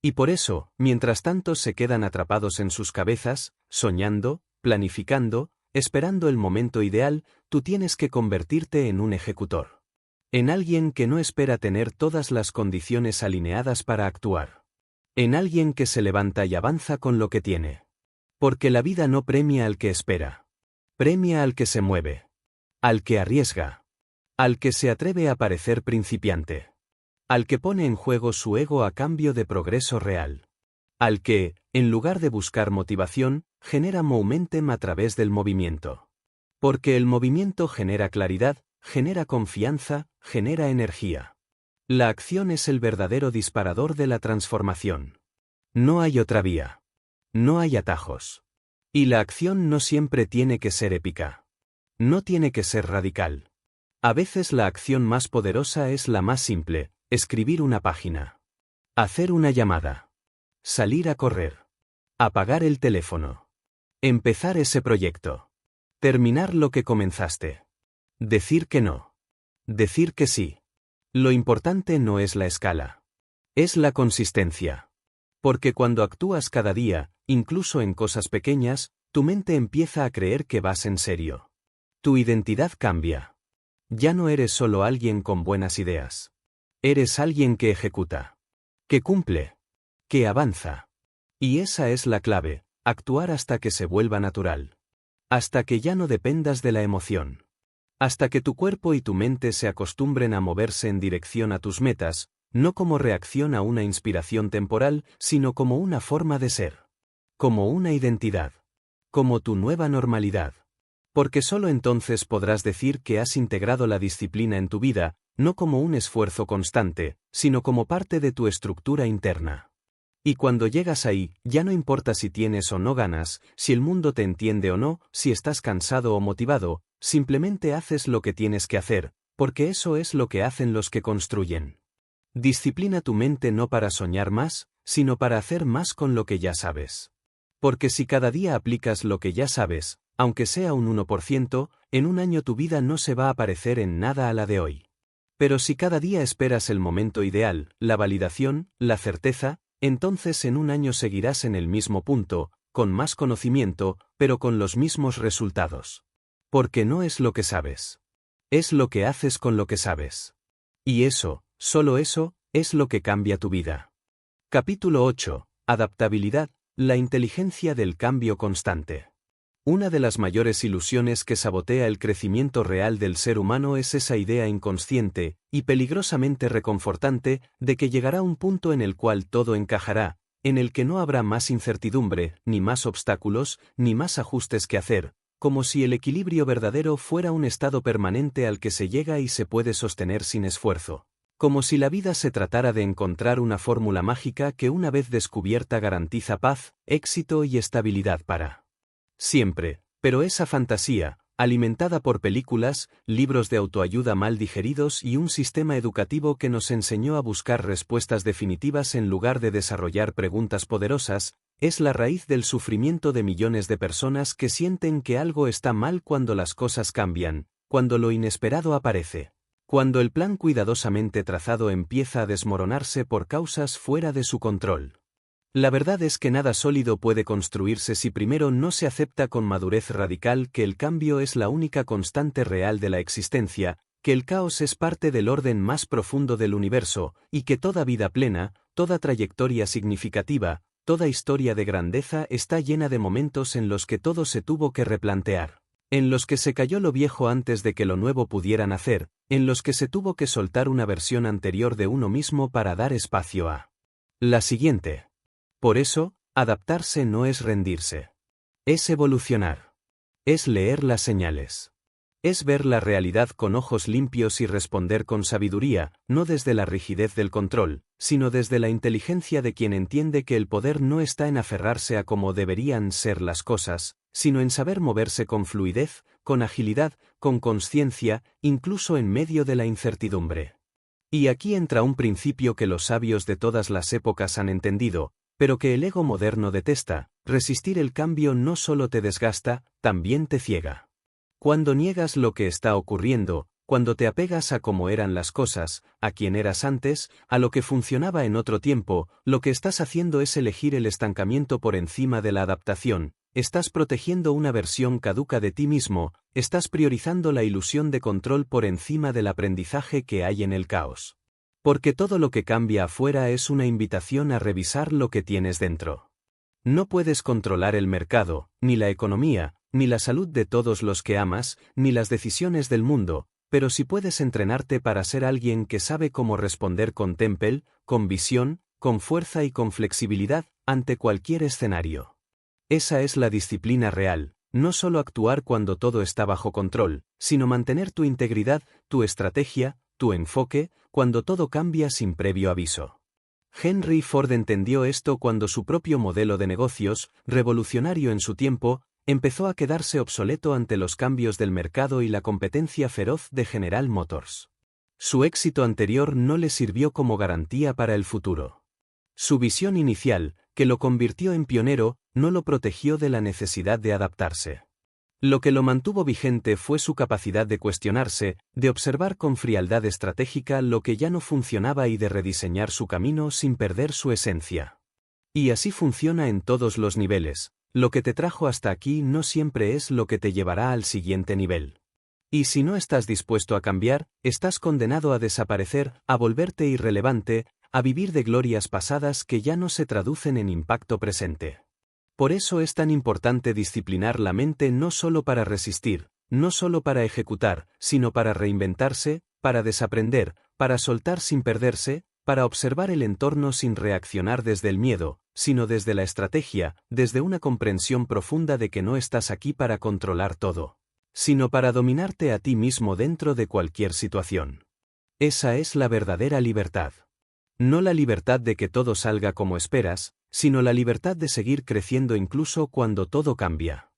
Y por eso, mientras tantos se quedan atrapados en sus cabezas, soñando, planificando, esperando el momento ideal, tú tienes que convertirte en un ejecutor. En alguien que no espera tener todas las condiciones alineadas para actuar. En alguien que se levanta y avanza con lo que tiene. Porque la vida no premia al que espera. Premia al que se mueve. al que arriesga, al que se atreve a parecer principiante, al que pone en juego su ego a cambio de progreso real, al que, en lugar de buscar motivación, genera momentum a través del movimiento. Porque el movimiento genera claridad, genera confianza, genera energía. La acción es el verdadero disparador de la transformación. No hay otra vía. No hay atajos. Y la acción no siempre tiene que ser épica. No tiene que ser radical. A veces la acción más poderosa es la más simple: escribir una página, hacer una llamada, salir a correr, apagar el teléfono, empezar ese proyecto, terminar lo que comenzaste, decir que no, decir que sí. Lo importante no es la escala, es la consistencia. Porque cuando actúas cada día, incluso en cosas pequeñas, tu mente empieza a creer que vas en serio. Tu identidad cambia. Ya no eres solo alguien con buenas ideas. Eres alguien que ejecuta, que cumple, que avanza. Y esa es la clave: actuar hasta que se vuelva natural. Hasta que ya no dependas de la emoción. Hasta que tu cuerpo y tu mente se acostumbren a moverse en dirección a tus metas, no como reacción a una inspiración temporal, sino como una forma de ser. Como una identidad. Como tu nueva normalidad. Porque solo entonces podrás decir que has integrado la disciplina en tu vida, no como un esfuerzo constante, sino como parte de tu estructura interna. Y cuando llegas ahí, ya no importa si tienes o no ganas, si el mundo te entiende o no, si estás cansado o motivado, simplemente haces lo que tienes que hacer, porque eso es lo que hacen los que construyen. Disciplina tu mente no para soñar más, sino para hacer más con lo que ya sabes. Porque si cada día aplicas lo que ya sabes, aunque sea un 1%, en un año tu vida no se va a parecer en nada a la de hoy. Pero si cada día esperas el momento ideal, la validación, la certeza, entonces en un año seguirás en el mismo punto, con más conocimiento, pero con los mismos resultados. Porque no es lo que sabes. Es lo que haces con lo que sabes. Y eso, solo eso, es lo que cambia tu vida. Capítulo 8. Adaptabilidad, la inteligencia del cambio constante. Una de las mayores ilusiones que sabotea el crecimiento real del ser humano es esa idea inconsciente, y peligrosamente reconfortante, de que llegará un punto en el cual todo encajará, en el que no habrá más incertidumbre, ni más obstáculos, ni más ajustes que hacer, como si el equilibrio verdadero fuera un estado permanente al que se llega y se puede sostener sin esfuerzo. Como si la vida se tratara de encontrar una fórmula mágica que una vez descubierta garantiza paz, éxito y estabilidad para siempre. Pero esa fantasía, alimentada por películas, libros de autoayuda mal digeridos y un sistema educativo que nos enseñó a buscar respuestas definitivas en lugar de desarrollar preguntas poderosas, es la raíz del sufrimiento de millones de personas que sienten que algo está mal cuando las cosas cambian, cuando lo inesperado aparece, cuando el plan cuidadosamente trazado empieza a desmoronarse por causas fuera de su control. La verdad es que nada sólido puede construirse si primero no se acepta con madurez radical que el cambio es la única constante real de la existencia, que el caos es parte del orden más profundo del universo, y que toda vida plena, toda trayectoria significativa, toda historia de grandeza está llena de momentos en los que todo se tuvo que replantear, en los que se cayó lo viejo antes de que lo nuevo pudiera nacer, en los que se tuvo que soltar una versión anterior de uno mismo para dar espacio a la siguiente. Por eso, adaptarse no es rendirse. Es evolucionar. Es leer las señales. Es ver la realidad con ojos limpios y responder con sabiduría, no desde la rigidez del control, sino desde la inteligencia de quien entiende que el poder no está en aferrarse a cómo deberían ser las cosas, sino en saber moverse con fluidez, con agilidad, con consciencia, incluso en medio de la incertidumbre. Y aquí entra un principio que los sabios de todas las épocas han entendido, pero que el ego moderno detesta: resistir el cambio no solo te desgasta, también te ciega. Cuando niegas lo que está ocurriendo, cuando te apegas a cómo eran las cosas, a quién eras antes, a lo que funcionaba en otro tiempo, lo que estás haciendo es elegir el estancamiento por encima de la adaptación, estás protegiendo una versión caduca de ti mismo, estás priorizando la ilusión de control por encima del aprendizaje que hay en el caos. Porque todo lo que cambia afuera es una invitación a revisar lo que tienes dentro. No puedes controlar el mercado, ni la economía, ni la salud de todos los que amas, ni las decisiones del mundo, pero si puedes entrenarte para ser alguien que sabe cómo responder con temple, con visión, con fuerza y con flexibilidad ante cualquier escenario. Esa es la disciplina real, no solo actuar cuando todo está bajo control, sino mantener tu integridad, tu estrategia, tu enfoque, cuando todo cambia sin previo aviso. Henry Ford entendió esto cuando su propio modelo de negocios, revolucionario en su tiempo, empezó a quedarse obsoleto ante los cambios del mercado y la competencia feroz de General Motors. Su éxito anterior no le sirvió como garantía para el futuro. Su visión inicial, que lo convirtió en pionero, no lo protegió de la necesidad de adaptarse. Lo que lo mantuvo vigente fue su capacidad de cuestionarse, de observar con frialdad estratégica lo que ya no funcionaba y de rediseñar su camino sin perder su esencia. Y así funciona en todos los niveles. Lo que te trajo hasta aquí no siempre es lo que te llevará al siguiente nivel. Y si no estás dispuesto a cambiar, estás condenado a desaparecer, a volverte irrelevante, a vivir de glorias pasadas que ya no se traducen en impacto presente. Por eso es tan importante disciplinar la mente no solo para resistir, no solo para ejecutar, sino para reinventarse, para desaprender, para soltar sin perderse, para observar el entorno sin reaccionar desde el miedo, sino desde la estrategia, desde una comprensión profunda de que no estás aquí para controlar todo, sino para dominarte a ti mismo dentro de cualquier situación. Esa es la verdadera libertad. No la libertad de que todo salga como esperas, sino la libertad de seguir creciendo incluso cuando todo cambia.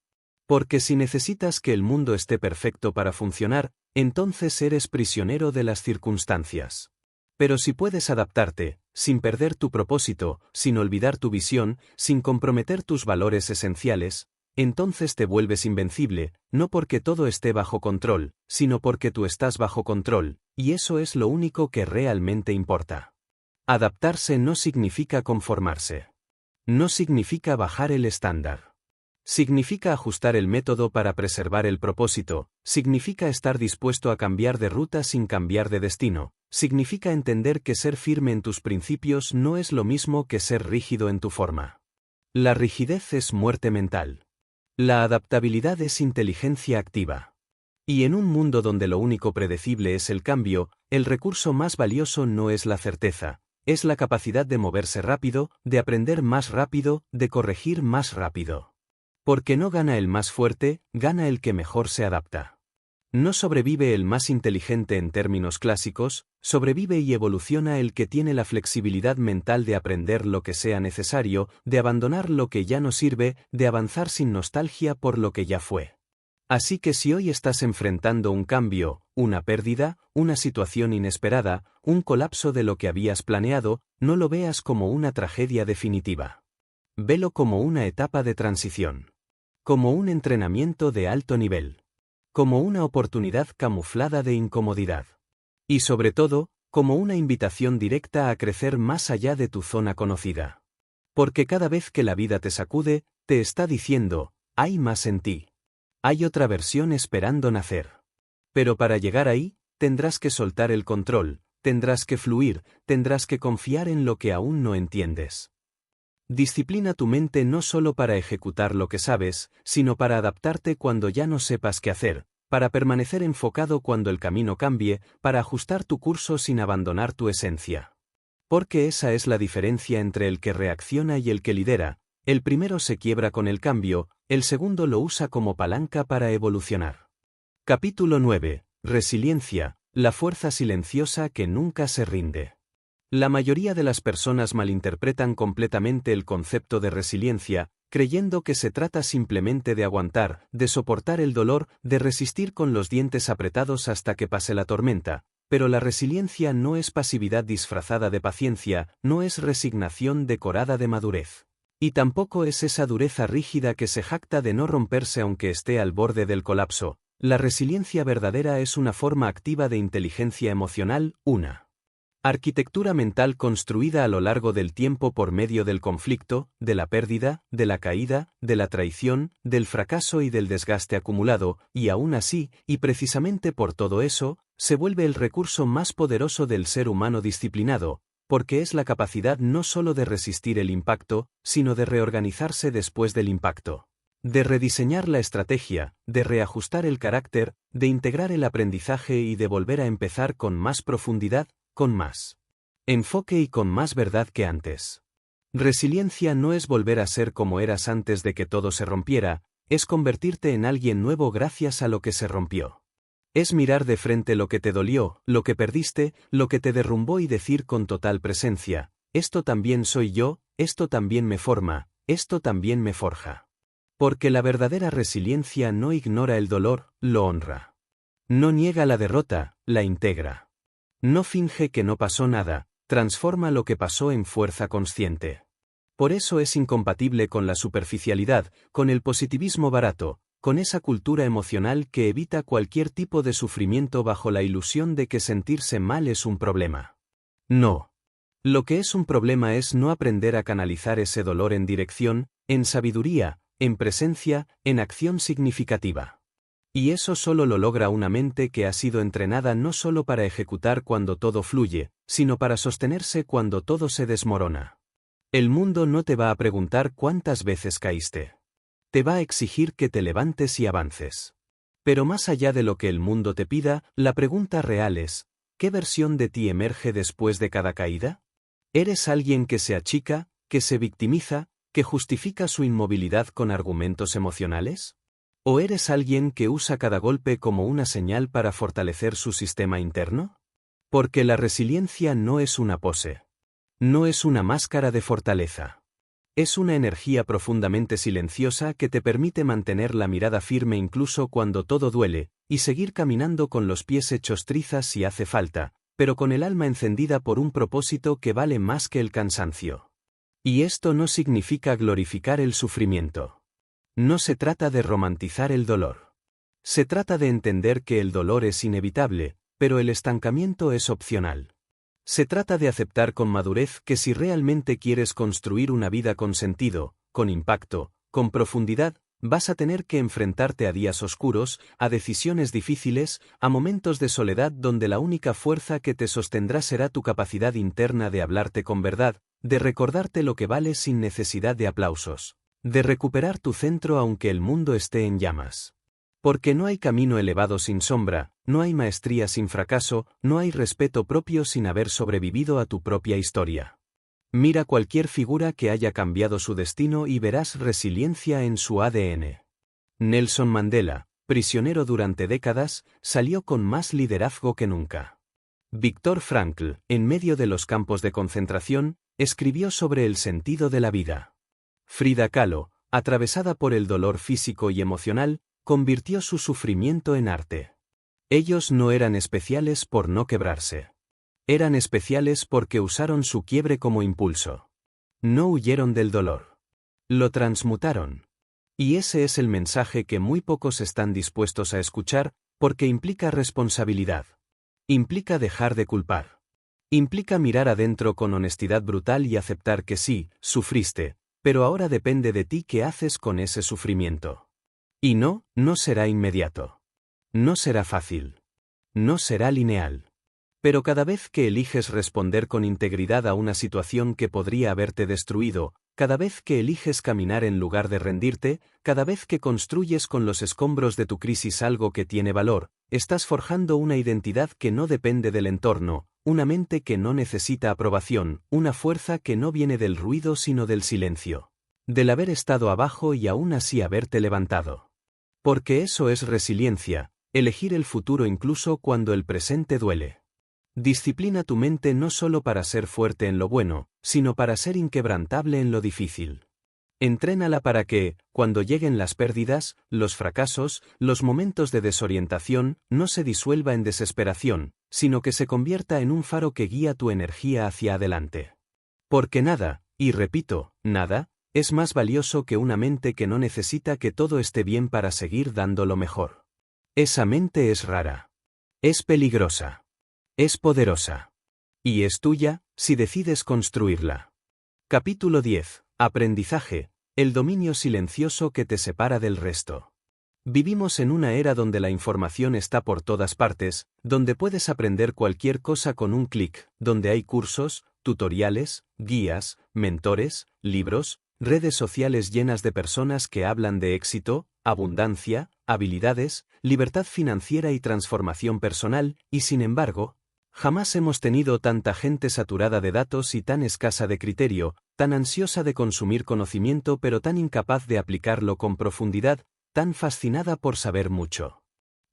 Porque si necesitas que el mundo esté perfecto para funcionar, entonces eres prisionero de las circunstancias. Pero si puedes adaptarte, sin perder tu propósito, sin olvidar tu visión, sin comprometer tus valores esenciales, entonces te vuelves invencible, no porque todo esté bajo control, sino porque tú estás bajo control, y eso es lo único que realmente importa. Adaptarse no significa conformarse. No significa bajar el estándar. Significa ajustar el método para preservar el propósito, significa estar dispuesto a cambiar de ruta sin cambiar de destino, significa entender que ser firme en tus principios no es lo mismo que ser rígido en tu forma. La rigidez es muerte mental. La adaptabilidad es inteligencia activa. Y en un mundo donde lo único predecible es el cambio, el recurso más valioso no es la certeza, es la capacidad de moverse rápido, de aprender más rápido, de corregir más rápido. Porque no gana el más fuerte, gana el que mejor se adapta. No sobrevive el más inteligente en términos clásicos, sobrevive y evoluciona el que tiene la flexibilidad mental de aprender lo que sea necesario, de abandonar lo que ya no sirve, de avanzar sin nostalgia por lo que ya fue. Así que si hoy estás enfrentando un cambio, una pérdida, una situación inesperada, un colapso de lo que habías planeado, no lo veas como una tragedia definitiva. Velo como una etapa de transición. Como un entrenamiento de alto nivel. Como una oportunidad camuflada de incomodidad. Y sobre todo, como una invitación directa a crecer más allá de tu zona conocida. Porque cada vez que la vida te sacude, te está diciendo, hay más en ti. Hay otra versión esperando nacer. Pero para llegar ahí, tendrás que soltar el control, tendrás que fluir, tendrás que confiar en lo que aún no entiendes. Disciplina tu mente no solo para ejecutar lo que sabes, sino para adaptarte cuando ya no sepas qué hacer, para permanecer enfocado cuando el camino cambie, para ajustar tu curso sin abandonar tu esencia. Porque esa es la diferencia entre el que reacciona y el que lidera. El primero se quiebra con el cambio, el segundo lo usa como palanca para evolucionar. Capítulo 9. Resiliencia, la fuerza silenciosa que nunca se rinde. La mayoría de las personas malinterpretan completamente el concepto de resiliencia, creyendo que se trata simplemente de aguantar, de soportar el dolor, de resistir con los dientes apretados hasta que pase la tormenta. Pero la resiliencia no es pasividad disfrazada de paciencia, no es resignación decorada de madurez. Y tampoco es esa dureza rígida que se jacta de no romperse aunque esté al borde del colapso. La resiliencia verdadera es una forma activa de inteligencia emocional, una arquitectura mental construida a lo largo del tiempo por medio del conflicto, de la pérdida, de la caída, de la traición, del fracaso y del desgaste acumulado, y aún así, y precisamente por todo eso, se vuelve el recurso más poderoso del ser humano disciplinado, porque es la capacidad no solo de resistir el impacto, sino de reorganizarse después del impacto. de rediseñar la estrategia, de reajustar el carácter, de integrar el aprendizaje y de volver a empezar con más profundidad, con más enfoque y con más verdad que antes. Resiliencia no es volver a ser como eras antes de que todo se rompiera, es convertirte en alguien nuevo gracias a lo que se rompió. Es mirar de frente lo que te dolió, lo que perdiste, lo que te derrumbó y decir con total presencia, esto también soy yo, esto también me forma, esto también me forja. Porque la verdadera resiliencia no ignora el dolor, lo honra. No niega la derrota, la integra. No finge que no pasó nada, transforma lo que pasó en fuerza consciente. Por eso es incompatible con la superficialidad, con el positivismo barato, con esa cultura emocional que evita cualquier tipo de sufrimiento bajo la ilusión de que sentirse mal es un problema. No. Lo que es un problema es no aprender a canalizar ese dolor en dirección, en sabiduría, en presencia, en acción significativa. Y eso solo lo logra una mente que ha sido entrenada no solo para ejecutar cuando todo fluye, sino para sostenerse cuando todo se desmorona. El mundo no te va a preguntar cuántas veces caíste. Te va a exigir que te levantes y avances. Pero más allá de lo que el mundo te pida, la pregunta real es, ¿qué versión de ti emerge después de cada caída? ¿Eres alguien que se achica, que se victimiza, que justifica su inmovilidad con argumentos emocionales? ¿O eres alguien que usa cada golpe como una señal para fortalecer su sistema interno? Porque la resiliencia no es una pose. No es una máscara de fortaleza. Es una energía profundamente silenciosa que te permite mantener la mirada firme incluso cuando todo duele, y seguir caminando con los pies hechos trizas si hace falta, pero con el alma encendida por un propósito que vale más que el cansancio. Y esto no significa glorificar el sufrimiento. No se trata de romantizar el dolor. Se trata de entender que el dolor es inevitable, pero el estancamiento es opcional. Se trata de aceptar con madurez que si realmente quieres construir una vida con sentido, con impacto, con profundidad, vas a tener que enfrentarte a días oscuros, a decisiones difíciles, a momentos de soledad donde la única fuerza que te sostendrá será tu capacidad interna de hablarte con verdad, de recordarte lo que vales sin necesidad de aplausos, de recuperar tu centro aunque el mundo esté en llamas. Porque no hay camino elevado sin sombra, no hay maestría sin fracaso, no hay respeto propio sin haber sobrevivido a tu propia historia. Mira cualquier figura que haya cambiado su destino y verás resiliencia en su ADN. Nelson Mandela, prisionero durante décadas, salió con más liderazgo que nunca. Viktor Frankl, en medio de los campos de concentración, escribió sobre el sentido de la vida. Frida Kahlo, atravesada por el dolor físico y emocional, convirtió su sufrimiento en arte. Ellos no eran especiales por no quebrarse. Eran especiales porque usaron su quiebre como impulso. No huyeron del dolor. Lo transmutaron. Y ese es el mensaje que muy pocos están dispuestos a escuchar, porque implica responsabilidad. Implica dejar de culpar. Implica mirar adentro con honestidad brutal y aceptar que sí, sufriste, pero ahora depende de ti qué haces con ese sufrimiento. Y no será inmediato. No será fácil. No será lineal. Pero cada vez que eliges responder con integridad a una situación que podría haberte destruido, cada vez que eliges caminar en lugar de rendirte, cada vez que construyes con los escombros de tu crisis algo que tiene valor, estás forjando una identidad que no depende del entorno, una mente que no necesita aprobación, una fuerza que no viene del ruido sino del silencio. Del haber estado abajo y aún así haberte levantado. Porque eso es resiliencia, elegir el futuro incluso cuando el presente duele. Disciplina tu mente no solo para ser fuerte en lo bueno, sino para ser inquebrantable en lo difícil. Entrénala para que, cuando lleguen las pérdidas, los fracasos, los momentos de desorientación, no se disuelva en desesperación, sino que se convierta en un faro que guía tu energía hacia adelante. Porque nada, y repito, nada, es más valioso que una mente que no necesita que todo esté bien para seguir dando lo mejor. Esa mente es rara. Es peligrosa. Es poderosa. Y es tuya, si decides construirla. Capítulo 10. Aprendizaje, el dominio silencioso que te separa del resto. Vivimos en una era donde la información está por todas partes, donde puedes aprender cualquier cosa con un clic, donde hay cursos, tutoriales, guías, mentores, libros, redes sociales llenas de personas que hablan de éxito, abundancia, habilidades, libertad financiera y transformación personal, y sin embargo, jamás hemos tenido tanta gente saturada de datos y tan escasa de criterio, tan ansiosa de consumir conocimiento pero tan incapaz de aplicarlo con profundidad, tan fascinada por saber mucho,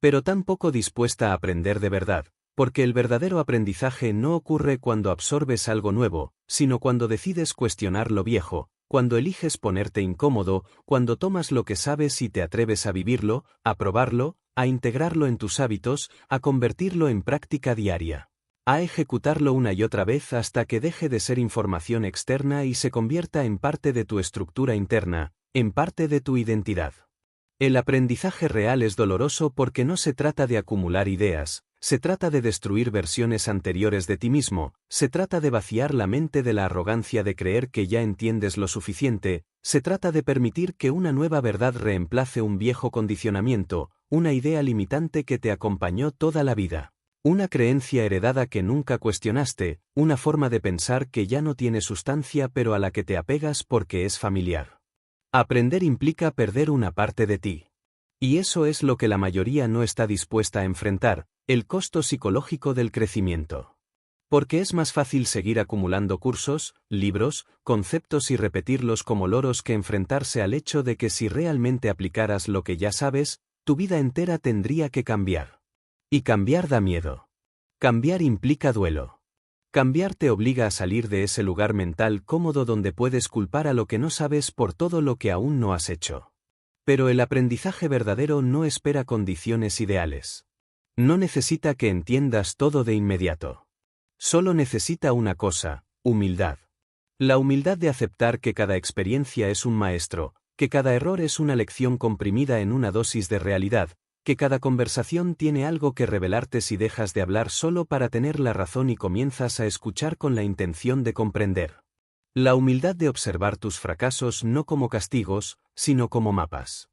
pero tan poco dispuesta a aprender de verdad, porque el verdadero aprendizaje no ocurre cuando absorbes algo nuevo, sino cuando decides cuestionar lo viejo, cuando eliges ponerte incómodo, cuando tomas lo que sabes y te atreves a vivirlo, a probarlo, a integrarlo en tus hábitos, a convertirlo en práctica diaria, a ejecutarlo una y otra vez hasta que deje de ser información externa y se convierta en parte de tu estructura interna, en parte de tu identidad. El aprendizaje real es doloroso porque no se trata de acumular ideas, se trata de destruir versiones anteriores de ti mismo, se trata de vaciar la mente de la arrogancia de creer que ya entiendes lo suficiente, se trata de permitir que una nueva verdad reemplace un viejo condicionamiento, una idea limitante que te acompañó toda la vida, una creencia heredada que nunca cuestionaste, una forma de pensar que ya no tiene sustancia pero a la que te apegas porque es familiar. Aprender implica perder una parte de ti. Y eso es lo que la mayoría no está dispuesta a enfrentar, el costo psicológico del crecimiento. Porque es más fácil seguir acumulando cursos, libros, conceptos y repetirlos como loros que enfrentarse al hecho de que si realmente aplicaras lo que ya sabes, tu vida entera tendría que cambiar. Y cambiar da miedo. Cambiar implica duelo. Cambiar te obliga a salir de ese lugar mental cómodo donde puedes culpar a lo que no sabes por todo lo que aún no has hecho. Pero el aprendizaje verdadero no espera condiciones ideales. No necesita que entiendas todo de inmediato. Solo necesita una cosa, humildad. La humildad de aceptar que cada experiencia es un maestro, que cada error es una lección comprimida en una dosis de realidad, que cada conversación tiene algo que revelarte si dejas de hablar solo para tener la razón y comienzas a escuchar con la intención de comprender. La humildad de observar tus fracasos no como castigos, sino como mapas.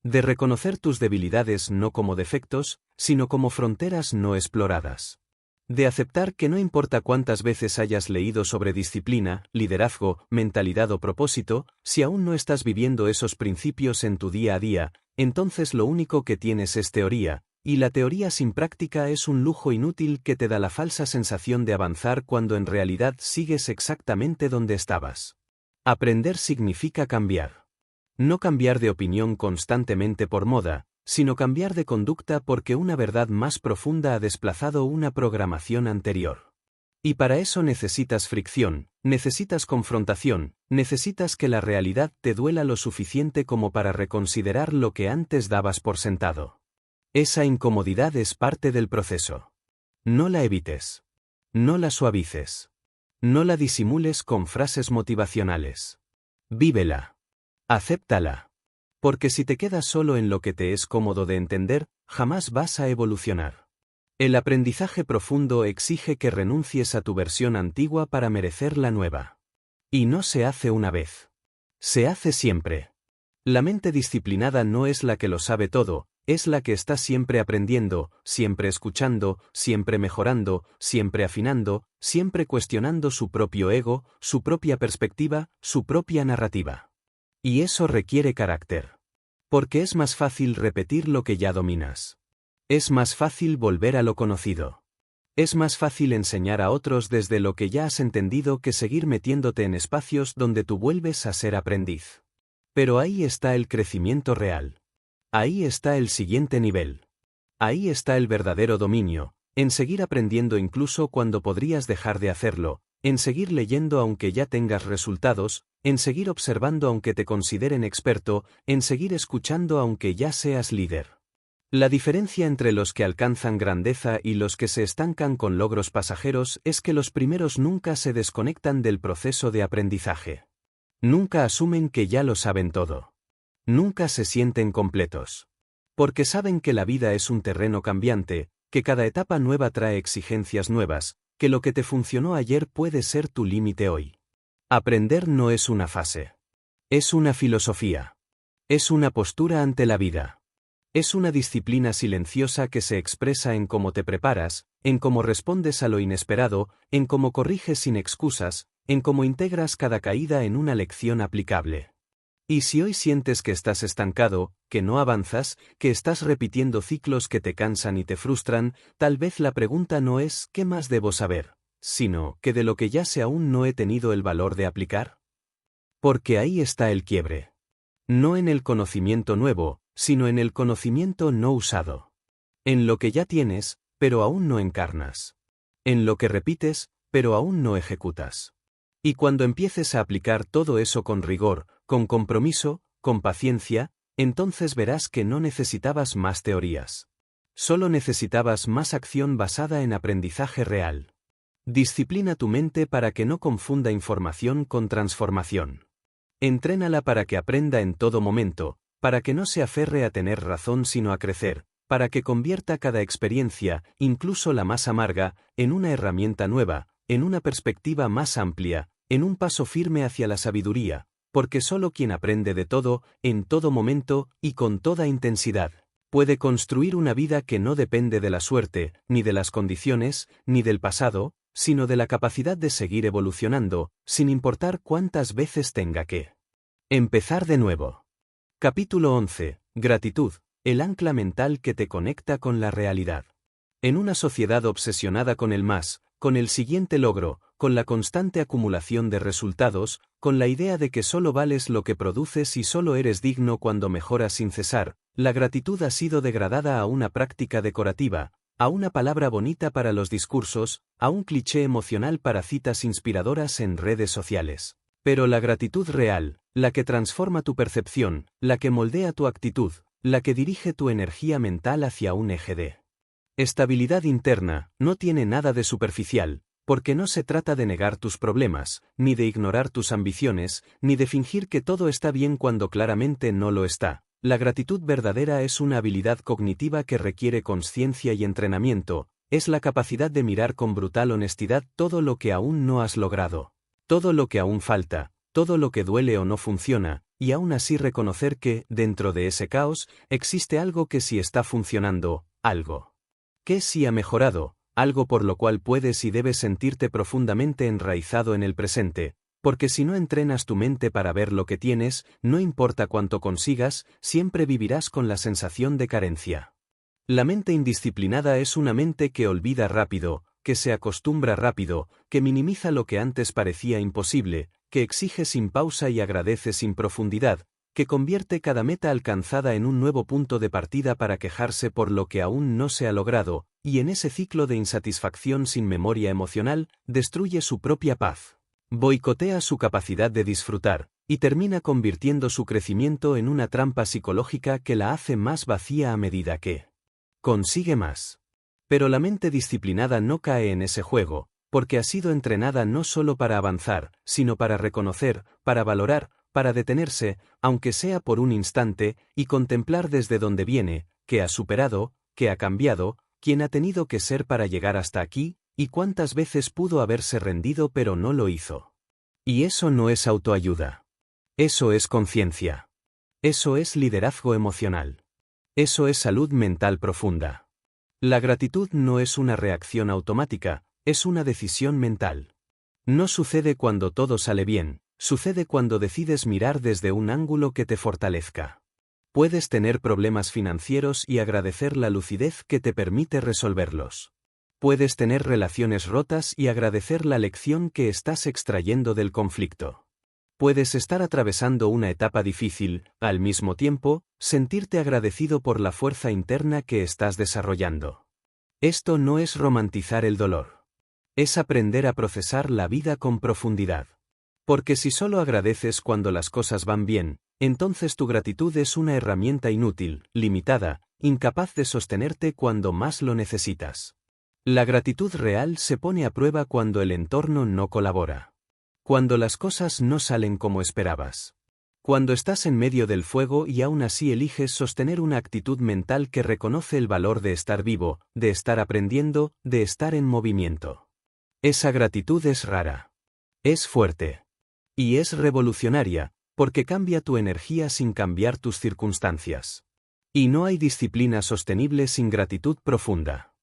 De reconocer tus debilidades no como defectos, sino como fronteras no exploradas. De aceptar que no importa cuántas veces hayas leído sobre disciplina, liderazgo, mentalidad o propósito, si aún no estás viviendo esos principios en tu día a día, entonces lo único que tienes es teoría, y la teoría sin práctica es un lujo inútil que te da la falsa sensación de avanzar cuando en realidad sigues exactamente donde estabas. Aprender significa cambiar. No cambiar de opinión constantemente por moda, sino cambiar de conducta porque una verdad más profunda ha desplazado una programación anterior. Y para eso necesitas fricción, necesitas confrontación, necesitas que la realidad te duela lo suficiente como para reconsiderar lo que antes dabas por sentado. Esa incomodidad es parte del proceso. No la evites. No la suavices. No la disimules con frases motivacionales. Vívela. Acéptala. Porque si te quedas solo en lo que te es cómodo de entender, jamás vas a evolucionar. El aprendizaje profundo exige que renuncies a tu versión antigua para merecer la nueva. Y no se hace una vez. Se hace siempre. La mente disciplinada no es la que lo sabe todo, es la que está siempre aprendiendo, siempre escuchando, siempre mejorando, siempre afinando, siempre cuestionando su propio ego, su propia perspectiva, su propia narrativa. Y eso requiere carácter. Porque es más fácil repetir lo que ya dominas. Es más fácil volver a lo conocido. Es más fácil enseñar a otros desde lo que ya has entendido que seguir metiéndote en espacios donde tú vuelves a ser aprendiz. Pero ahí está el crecimiento real. Ahí está el siguiente nivel. Ahí está el verdadero dominio, en seguir aprendiendo incluso cuando podrías dejar de hacerlo, en seguir leyendo aunque ya tengas resultados, en seguir observando aunque te consideren experto, en seguir escuchando aunque ya seas líder. La diferencia entre los que alcanzan grandeza y los que se estancan con logros pasajeros es que los primeros nunca se desconectan del proceso de aprendizaje. Nunca asumen que ya lo saben todo. Nunca se sienten completos. Porque saben que la vida es un terreno cambiante, que cada etapa nueva trae exigencias nuevas, que lo que te funcionó ayer puede ser tu límite hoy. Aprender no es una fase. Es una filosofía. Es una postura ante la vida. Es una disciplina silenciosa que se expresa en cómo te preparas, en cómo respondes a lo inesperado, en cómo corriges sin excusas, en cómo integras cada caída en una lección aplicable. Y si hoy sientes que estás estancado, que no avanzas, que estás repitiendo ciclos que te cansan y te frustran, tal vez la pregunta no es ¿qué más debo saber?, sino ¿qué de lo que ya sé aún no he tenido el valor de aplicar? Porque ahí está el quiebre. No en el conocimiento nuevo, sino en el conocimiento no usado. En lo que ya tienes, pero aún no encarnas. En lo que repites, pero aún no ejecutas. Y cuando empieces a aplicar todo eso con rigor, con compromiso, con paciencia, entonces verás que no necesitabas más teorías. Solo necesitabas más acción basada en aprendizaje real. Disciplina tu mente para que no confunda información con transformación. Entrénala para que aprenda en todo momento, para que no se aferre a tener razón sino a crecer, para que convierta cada experiencia, incluso la más amarga, en una herramienta nueva, en una perspectiva más amplia, en un paso firme hacia la sabiduría, porque solo quien aprende de todo, en todo momento y con toda intensidad, puede construir una vida que no depende de la suerte, ni de las condiciones, ni del pasado, sino de la capacidad de seguir evolucionando, sin importar cuántas veces tenga que empezar de nuevo. Capítulo 11. Gratitud, el ancla mental que te conecta con la realidad. En una sociedad obsesionada con el más, con el siguiente logro, con la constante acumulación de resultados, con la idea de que solo vales lo que produces y solo eres digno cuando mejoras sin cesar, la gratitud ha sido degradada a una práctica decorativa, a una palabra bonita para los discursos, a un cliché emocional para citas inspiradoras en redes sociales. Pero la gratitud real, la que transforma tu percepción, la que moldea tu actitud, la que dirige tu energía mental hacia un eje de estabilidad interna, no tiene nada de superficial, porque no se trata de negar tus problemas, ni de ignorar tus ambiciones, ni de fingir que todo está bien cuando claramente no lo está. La gratitud verdadera es una habilidad cognitiva que requiere conciencia y entrenamiento, es la capacidad de mirar con brutal honestidad todo lo que aún no has logrado, todo lo que aún falta, todo lo que duele o no funciona, y aún así reconocer que, dentro de ese caos, existe algo que sí está funcionando, algo que sí ha mejorado, algo por lo cual puedes y debes sentirte profundamente enraizado en el presente, porque si no entrenas tu mente para ver lo que tienes, no importa cuánto consigas, siempre vivirás con la sensación de carencia. La mente indisciplinada es una mente que olvida rápido, que se acostumbra rápido, que minimiza lo que antes parecía imposible, que exige sin pausa y agradece sin profundidad, que convierte cada meta alcanzada en un nuevo punto de partida para quejarse por lo que aún no se ha logrado, y en ese ciclo de insatisfacción sin memoria emocional, destruye su propia paz. Boicotea su capacidad de disfrutar, y termina convirtiendo su crecimiento en una trampa psicológica que la hace más vacía a medida que consigue más. Pero la mente disciplinada no cae en ese juego, porque ha sido entrenada no solo para avanzar, sino para reconocer, para valorar, para detenerse, aunque sea por un instante, y contemplar desde dónde viene, qué ha superado, qué ha cambiado, quién ha tenido que ser para llegar hasta aquí, y cuántas veces pudo haberse rendido pero no lo hizo. Y eso no es autoayuda. Eso es conciencia. Eso es liderazgo emocional. Eso es salud mental profunda. La gratitud no es una reacción automática, es una decisión mental. No sucede cuando todo sale bien, sucede cuando decides mirar desde un ángulo que te fortalezca. Puedes tener problemas financieros y agradecer la lucidez que te permite resolverlos. Puedes tener relaciones rotas y agradecer la lección que estás extrayendo del conflicto. Puedes estar atravesando una etapa difícil, al mismo tiempo, sentirte agradecido por la fuerza interna que estás desarrollando. Esto no es romantizar el dolor. Es aprender a procesar la vida con profundidad. Porque si solo agradeces cuando las cosas van bien, entonces tu gratitud es una herramienta inútil, limitada, incapaz de sostenerte cuando más lo necesitas. La gratitud real se pone a prueba cuando el entorno no colabora. Cuando las cosas no salen como esperabas. Cuando estás en medio del fuego y aún así eliges sostener una actitud mental que reconoce el valor de estar vivo, de estar aprendiendo, de estar en movimiento. Esa gratitud es rara. Es fuerte. Y es revolucionaria, porque cambia tu energía sin cambiar tus circunstancias. Y no hay disciplina sostenible sin gratitud profunda.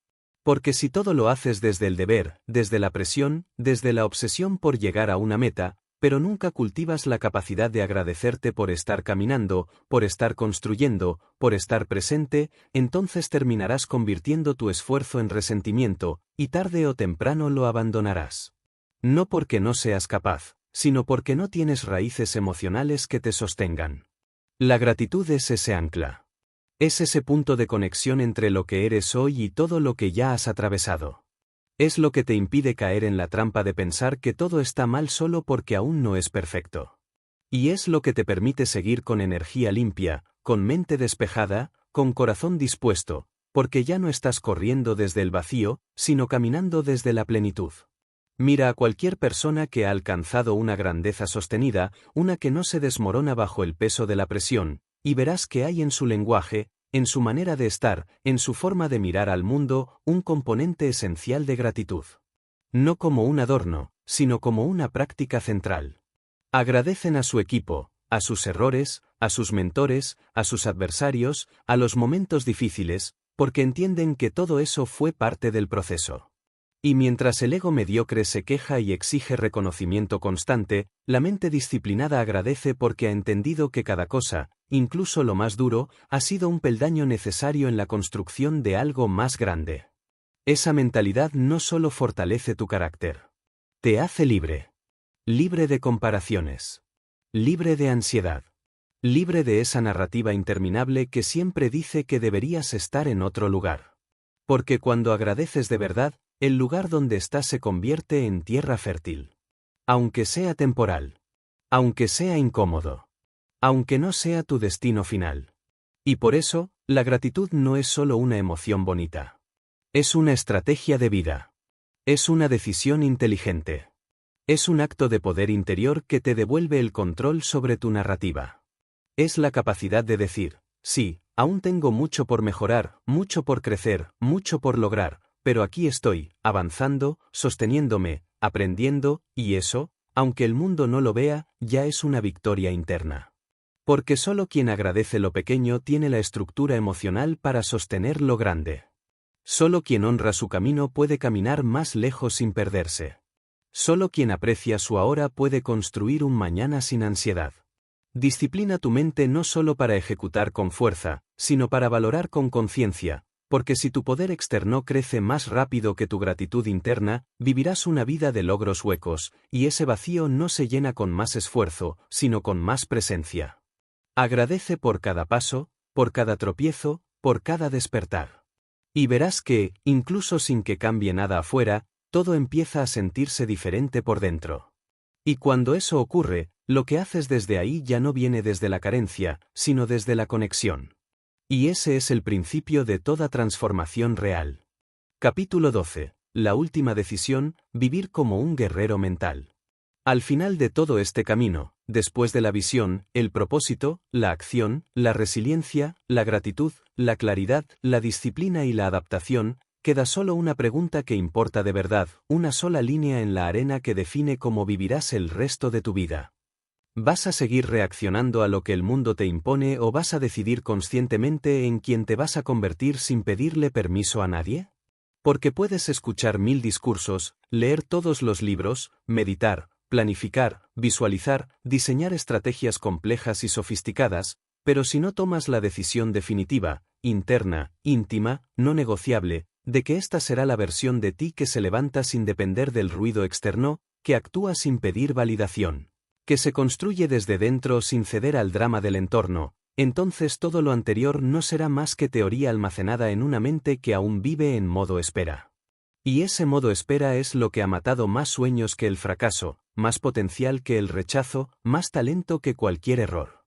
Porque si todo lo haces desde el deber, desde la presión, desde la obsesión por llegar a una meta, pero nunca cultivas la capacidad de agradecerte por estar caminando, por estar construyendo, por estar presente, entonces terminarás convirtiendo tu esfuerzo en resentimiento, y tarde o temprano lo abandonarás. No porque no seas capaz, sino porque no tienes raíces emocionales que te sostengan. La gratitud es ese ancla. Es ese punto de conexión entre lo que eres hoy y todo lo que ya has atravesado. Es lo que te impide caer en la trampa de pensar que todo está mal solo porque aún no es perfecto. Y es lo que te permite seguir con energía limpia, con mente despejada, con corazón dispuesto, porque ya no estás corriendo desde el vacío, sino caminando desde la plenitud. Mira a cualquier persona que ha alcanzado una grandeza sostenida, una que no se desmorona bajo el peso de la presión, y verás que hay en su lenguaje, en su manera de estar, en su forma de mirar al mundo, un componente esencial de gratitud. No como un adorno, sino como una práctica central. Agradecen a su equipo, a sus errores, a sus mentores, a sus adversarios, a los momentos difíciles, porque entienden que todo eso fue parte del proceso. Y mientras el ego mediocre se queja y exige reconocimiento constante, la mente disciplinada agradece porque ha entendido que cada cosa, incluso lo más duro, ha sido un peldaño necesario en la construcción de algo más grande. Esa mentalidad no solo fortalece tu carácter. Te hace libre. Libre de comparaciones. Libre de ansiedad. Libre de esa narrativa interminable que siempre dice que deberías estar en otro lugar. Porque cuando agradeces de verdad, el lugar donde estás se convierte en tierra fértil. Aunque sea temporal. Aunque sea incómodo. Aunque no sea tu destino final. Y por eso, la gratitud no es solo una emoción bonita. Es una estrategia de vida. Es una decisión inteligente. Es un acto de poder interior que te devuelve el control sobre tu narrativa. Es la capacidad de decir, sí, aún tengo mucho por mejorar, mucho por crecer, mucho por lograr, pero aquí estoy, avanzando, sosteniéndome, aprendiendo, y eso, aunque el mundo no lo vea, ya es una victoria interna. Porque solo quien agradece lo pequeño tiene la estructura emocional para sostener lo grande. Solo quien honra su camino puede caminar más lejos sin perderse. Solo quien aprecia su ahora puede construir un mañana sin ansiedad. Disciplina tu mente no solo para ejecutar con fuerza, sino para valorar con conciencia, porque si tu poder externo crece más rápido que tu gratitud interna, vivirás una vida de logros huecos, y ese vacío no se llena con más esfuerzo, sino con más presencia. Agradece por cada paso, por cada tropiezo, por cada despertar. Y verás que, incluso sin que cambie nada afuera, todo empieza a sentirse diferente por dentro. Y cuando eso ocurre, lo que haces desde ahí ya no viene desde la carencia, sino desde la conexión. Y ese es el principio de toda transformación real. Capítulo 12. La última decisión, vivir como un guerrero mental. Al final de todo este camino, después de la visión, el propósito, la acción, la resiliencia, la gratitud, la claridad, la disciplina y la adaptación, queda solo una pregunta que importa de verdad, una sola línea en la arena que define cómo vivirás el resto de tu vida. ¿Vas a seguir reaccionando a lo que el mundo te impone o vas a decidir conscientemente en quién te vas a convertir sin pedirle permiso a nadie? Porque puedes escuchar 1000 discursos, leer todos los libros, meditar, planificar, visualizar, diseñar estrategias complejas y sofisticadas, pero si no tomas la decisión definitiva, interna, íntima, no negociable, de que esta será la versión de ti que se levanta sin depender del ruido externo, que actúa sin pedir validación, que se construye desde dentro sin ceder al drama del entorno, entonces todo lo anterior no será más que teoría almacenada en una mente que aún vive en modo espera. Y ese modo espera es lo que ha matado más sueños que el fracaso, más potencial que el rechazo, más talento que cualquier error.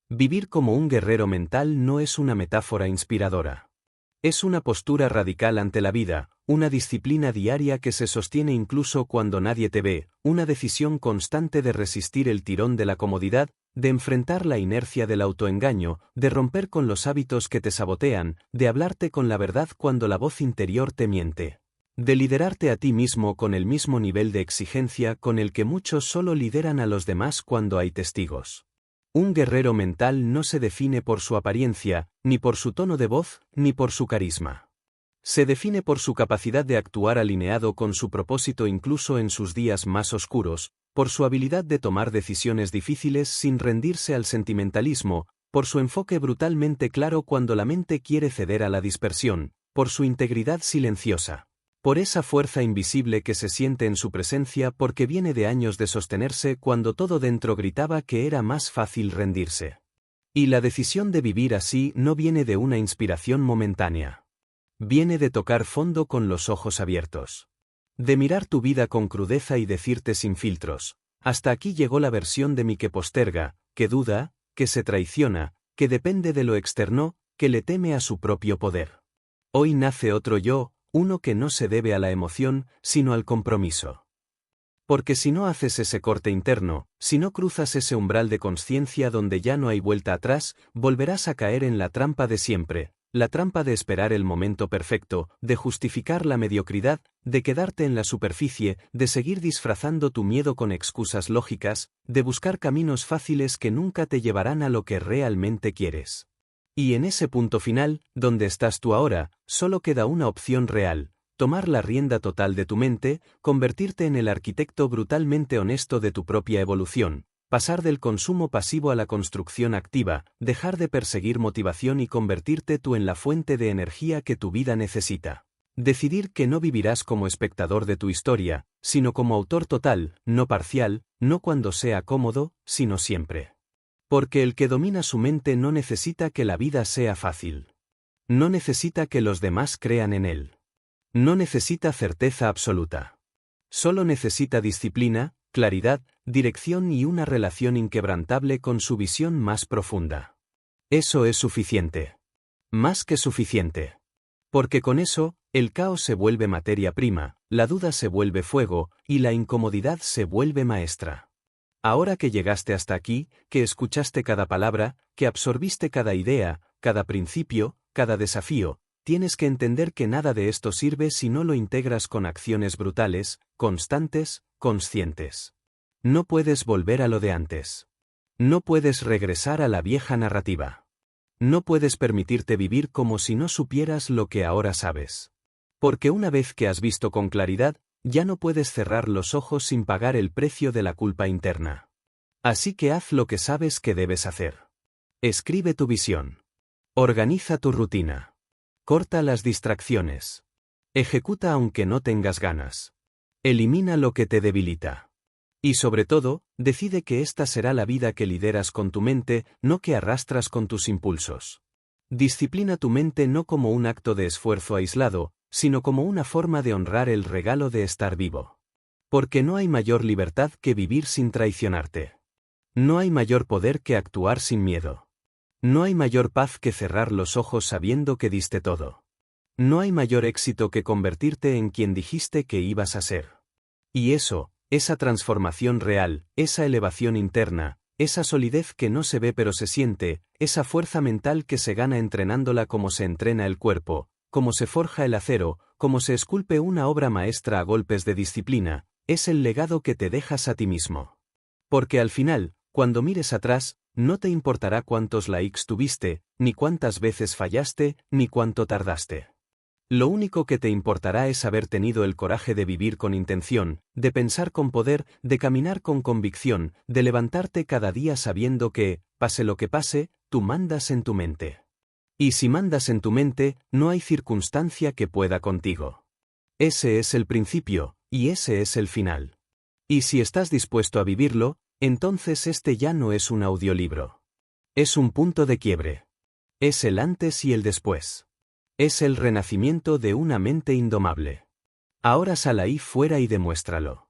Vivir como un guerrero mental no es una metáfora inspiradora. Es una postura radical ante la vida, una disciplina diaria que se sostiene incluso cuando nadie te ve, una decisión constante de resistir el tirón de la comodidad, de enfrentar la inercia del autoengaño, de romper con los hábitos que te sabotean, de hablarte con la verdad cuando la voz interior te miente. De liderarte a ti mismo con el mismo nivel de exigencia con el que muchos solo lideran a los demás cuando hay testigos. Un guerrero mental no se define por su apariencia, ni por su tono de voz, ni por su carisma. Se define por su capacidad de actuar alineado con su propósito incluso en sus días más oscuros, por su habilidad de tomar decisiones difíciles sin rendirse al sentimentalismo, por su enfoque brutalmente claro cuando la mente quiere ceder a la dispersión, por su integridad silenciosa. Por esa fuerza invisible que se siente en su presencia porque viene de años de sostenerse cuando todo dentro gritaba que era más fácil rendirse. Y la decisión de vivir así no viene de una inspiración momentánea. Viene de tocar fondo con los ojos abiertos. De mirar tu vida con crudeza y decirte sin filtros, hasta aquí llegó la versión de mí que posterga, que duda, que se traiciona, que depende de lo externo, que le teme a su propio poder. Hoy nace otro yo, uno que no se debe a la emoción, sino al compromiso. Porque si no haces ese corte interno, si no cruzas ese umbral de conciencia donde ya no hay vuelta atrás, volverás a caer en la trampa de siempre, la trampa de esperar el momento perfecto, de justificar la mediocridad, de quedarte en la superficie, de seguir disfrazando tu miedo con excusas lógicas, de buscar caminos fáciles que nunca te llevarán a lo que realmente quieres. Y en ese punto final, donde estás tú ahora, solo queda una opción real: tomar la rienda total de tu mente, convertirte en el arquitecto brutalmente honesto de tu propia evolución, pasar del consumo pasivo a la construcción activa, dejar de perseguir motivación y convertirte tú en la fuente de energía que tu vida necesita. Decidir que no vivirás como espectador de tu historia, sino como autor total, no parcial, no cuando sea cómodo, sino siempre. Porque el que domina su mente no necesita que la vida sea fácil. No necesita que los demás crean en él. No necesita certeza absoluta. Solo necesita disciplina, claridad, dirección y una relación inquebrantable con su visión más profunda. Eso es suficiente. Más que suficiente. Porque con eso, el caos se vuelve materia prima, la duda se vuelve fuego, y la incomodidad se vuelve maestra. Ahora que llegaste hasta aquí, que escuchaste cada palabra, que absorbiste cada idea, cada principio, cada desafío, tienes que entender que nada de esto sirve si no lo integras con acciones brutales, constantes, conscientes. No puedes volver a lo de antes. No puedes regresar a la vieja narrativa. No puedes permitirte vivir como si no supieras lo que ahora sabes. Porque una vez que has visto con claridad, ya no puedes cerrar los ojos sin pagar el precio de la culpa interna. Así que haz lo que sabes que debes hacer. Escribe tu visión. Organiza tu rutina. Corta las distracciones. Ejecuta aunque no tengas ganas. Elimina lo que te debilita. Y sobre todo, decide que esta será la vida que lideras con tu mente, no que arrastras con tus impulsos. Disciplina tu mente no como un acto de esfuerzo aislado, sino como una forma de honrar el regalo de estar vivo. Porque no hay mayor libertad que vivir sin traicionarte. No hay mayor poder que actuar sin miedo. No hay mayor paz que cerrar los ojos sabiendo que diste todo. No hay mayor éxito que convertirte en quien dijiste que ibas a ser. Y eso, esa transformación real, esa elevación interna, esa solidez que no se ve pero se siente, esa fuerza mental que se gana entrenándola como se entrena el cuerpo, como se forja el acero, como se esculpe una obra maestra a golpes de disciplina, es el legado que te dejas a ti mismo. Porque al final, cuando mires atrás, no te importará cuántos likes tuviste, ni cuántas veces fallaste, ni cuánto tardaste. Lo único que te importará es haber tenido el coraje de vivir con intención, de pensar con poder, de caminar con convicción, de levantarte cada día sabiendo que, pase lo que pase, tú mandas en tu mente. Y si mandas en tu mente, no hay circunstancia que pueda contigo. Ese es el principio, y ese es el final. Y si estás dispuesto a vivirlo, entonces este ya no es un audiolibro. Es un punto de quiebre. Es el antes y el después. Es el renacimiento de una mente indomable. Ahora sal ahí fuera y demuéstralo.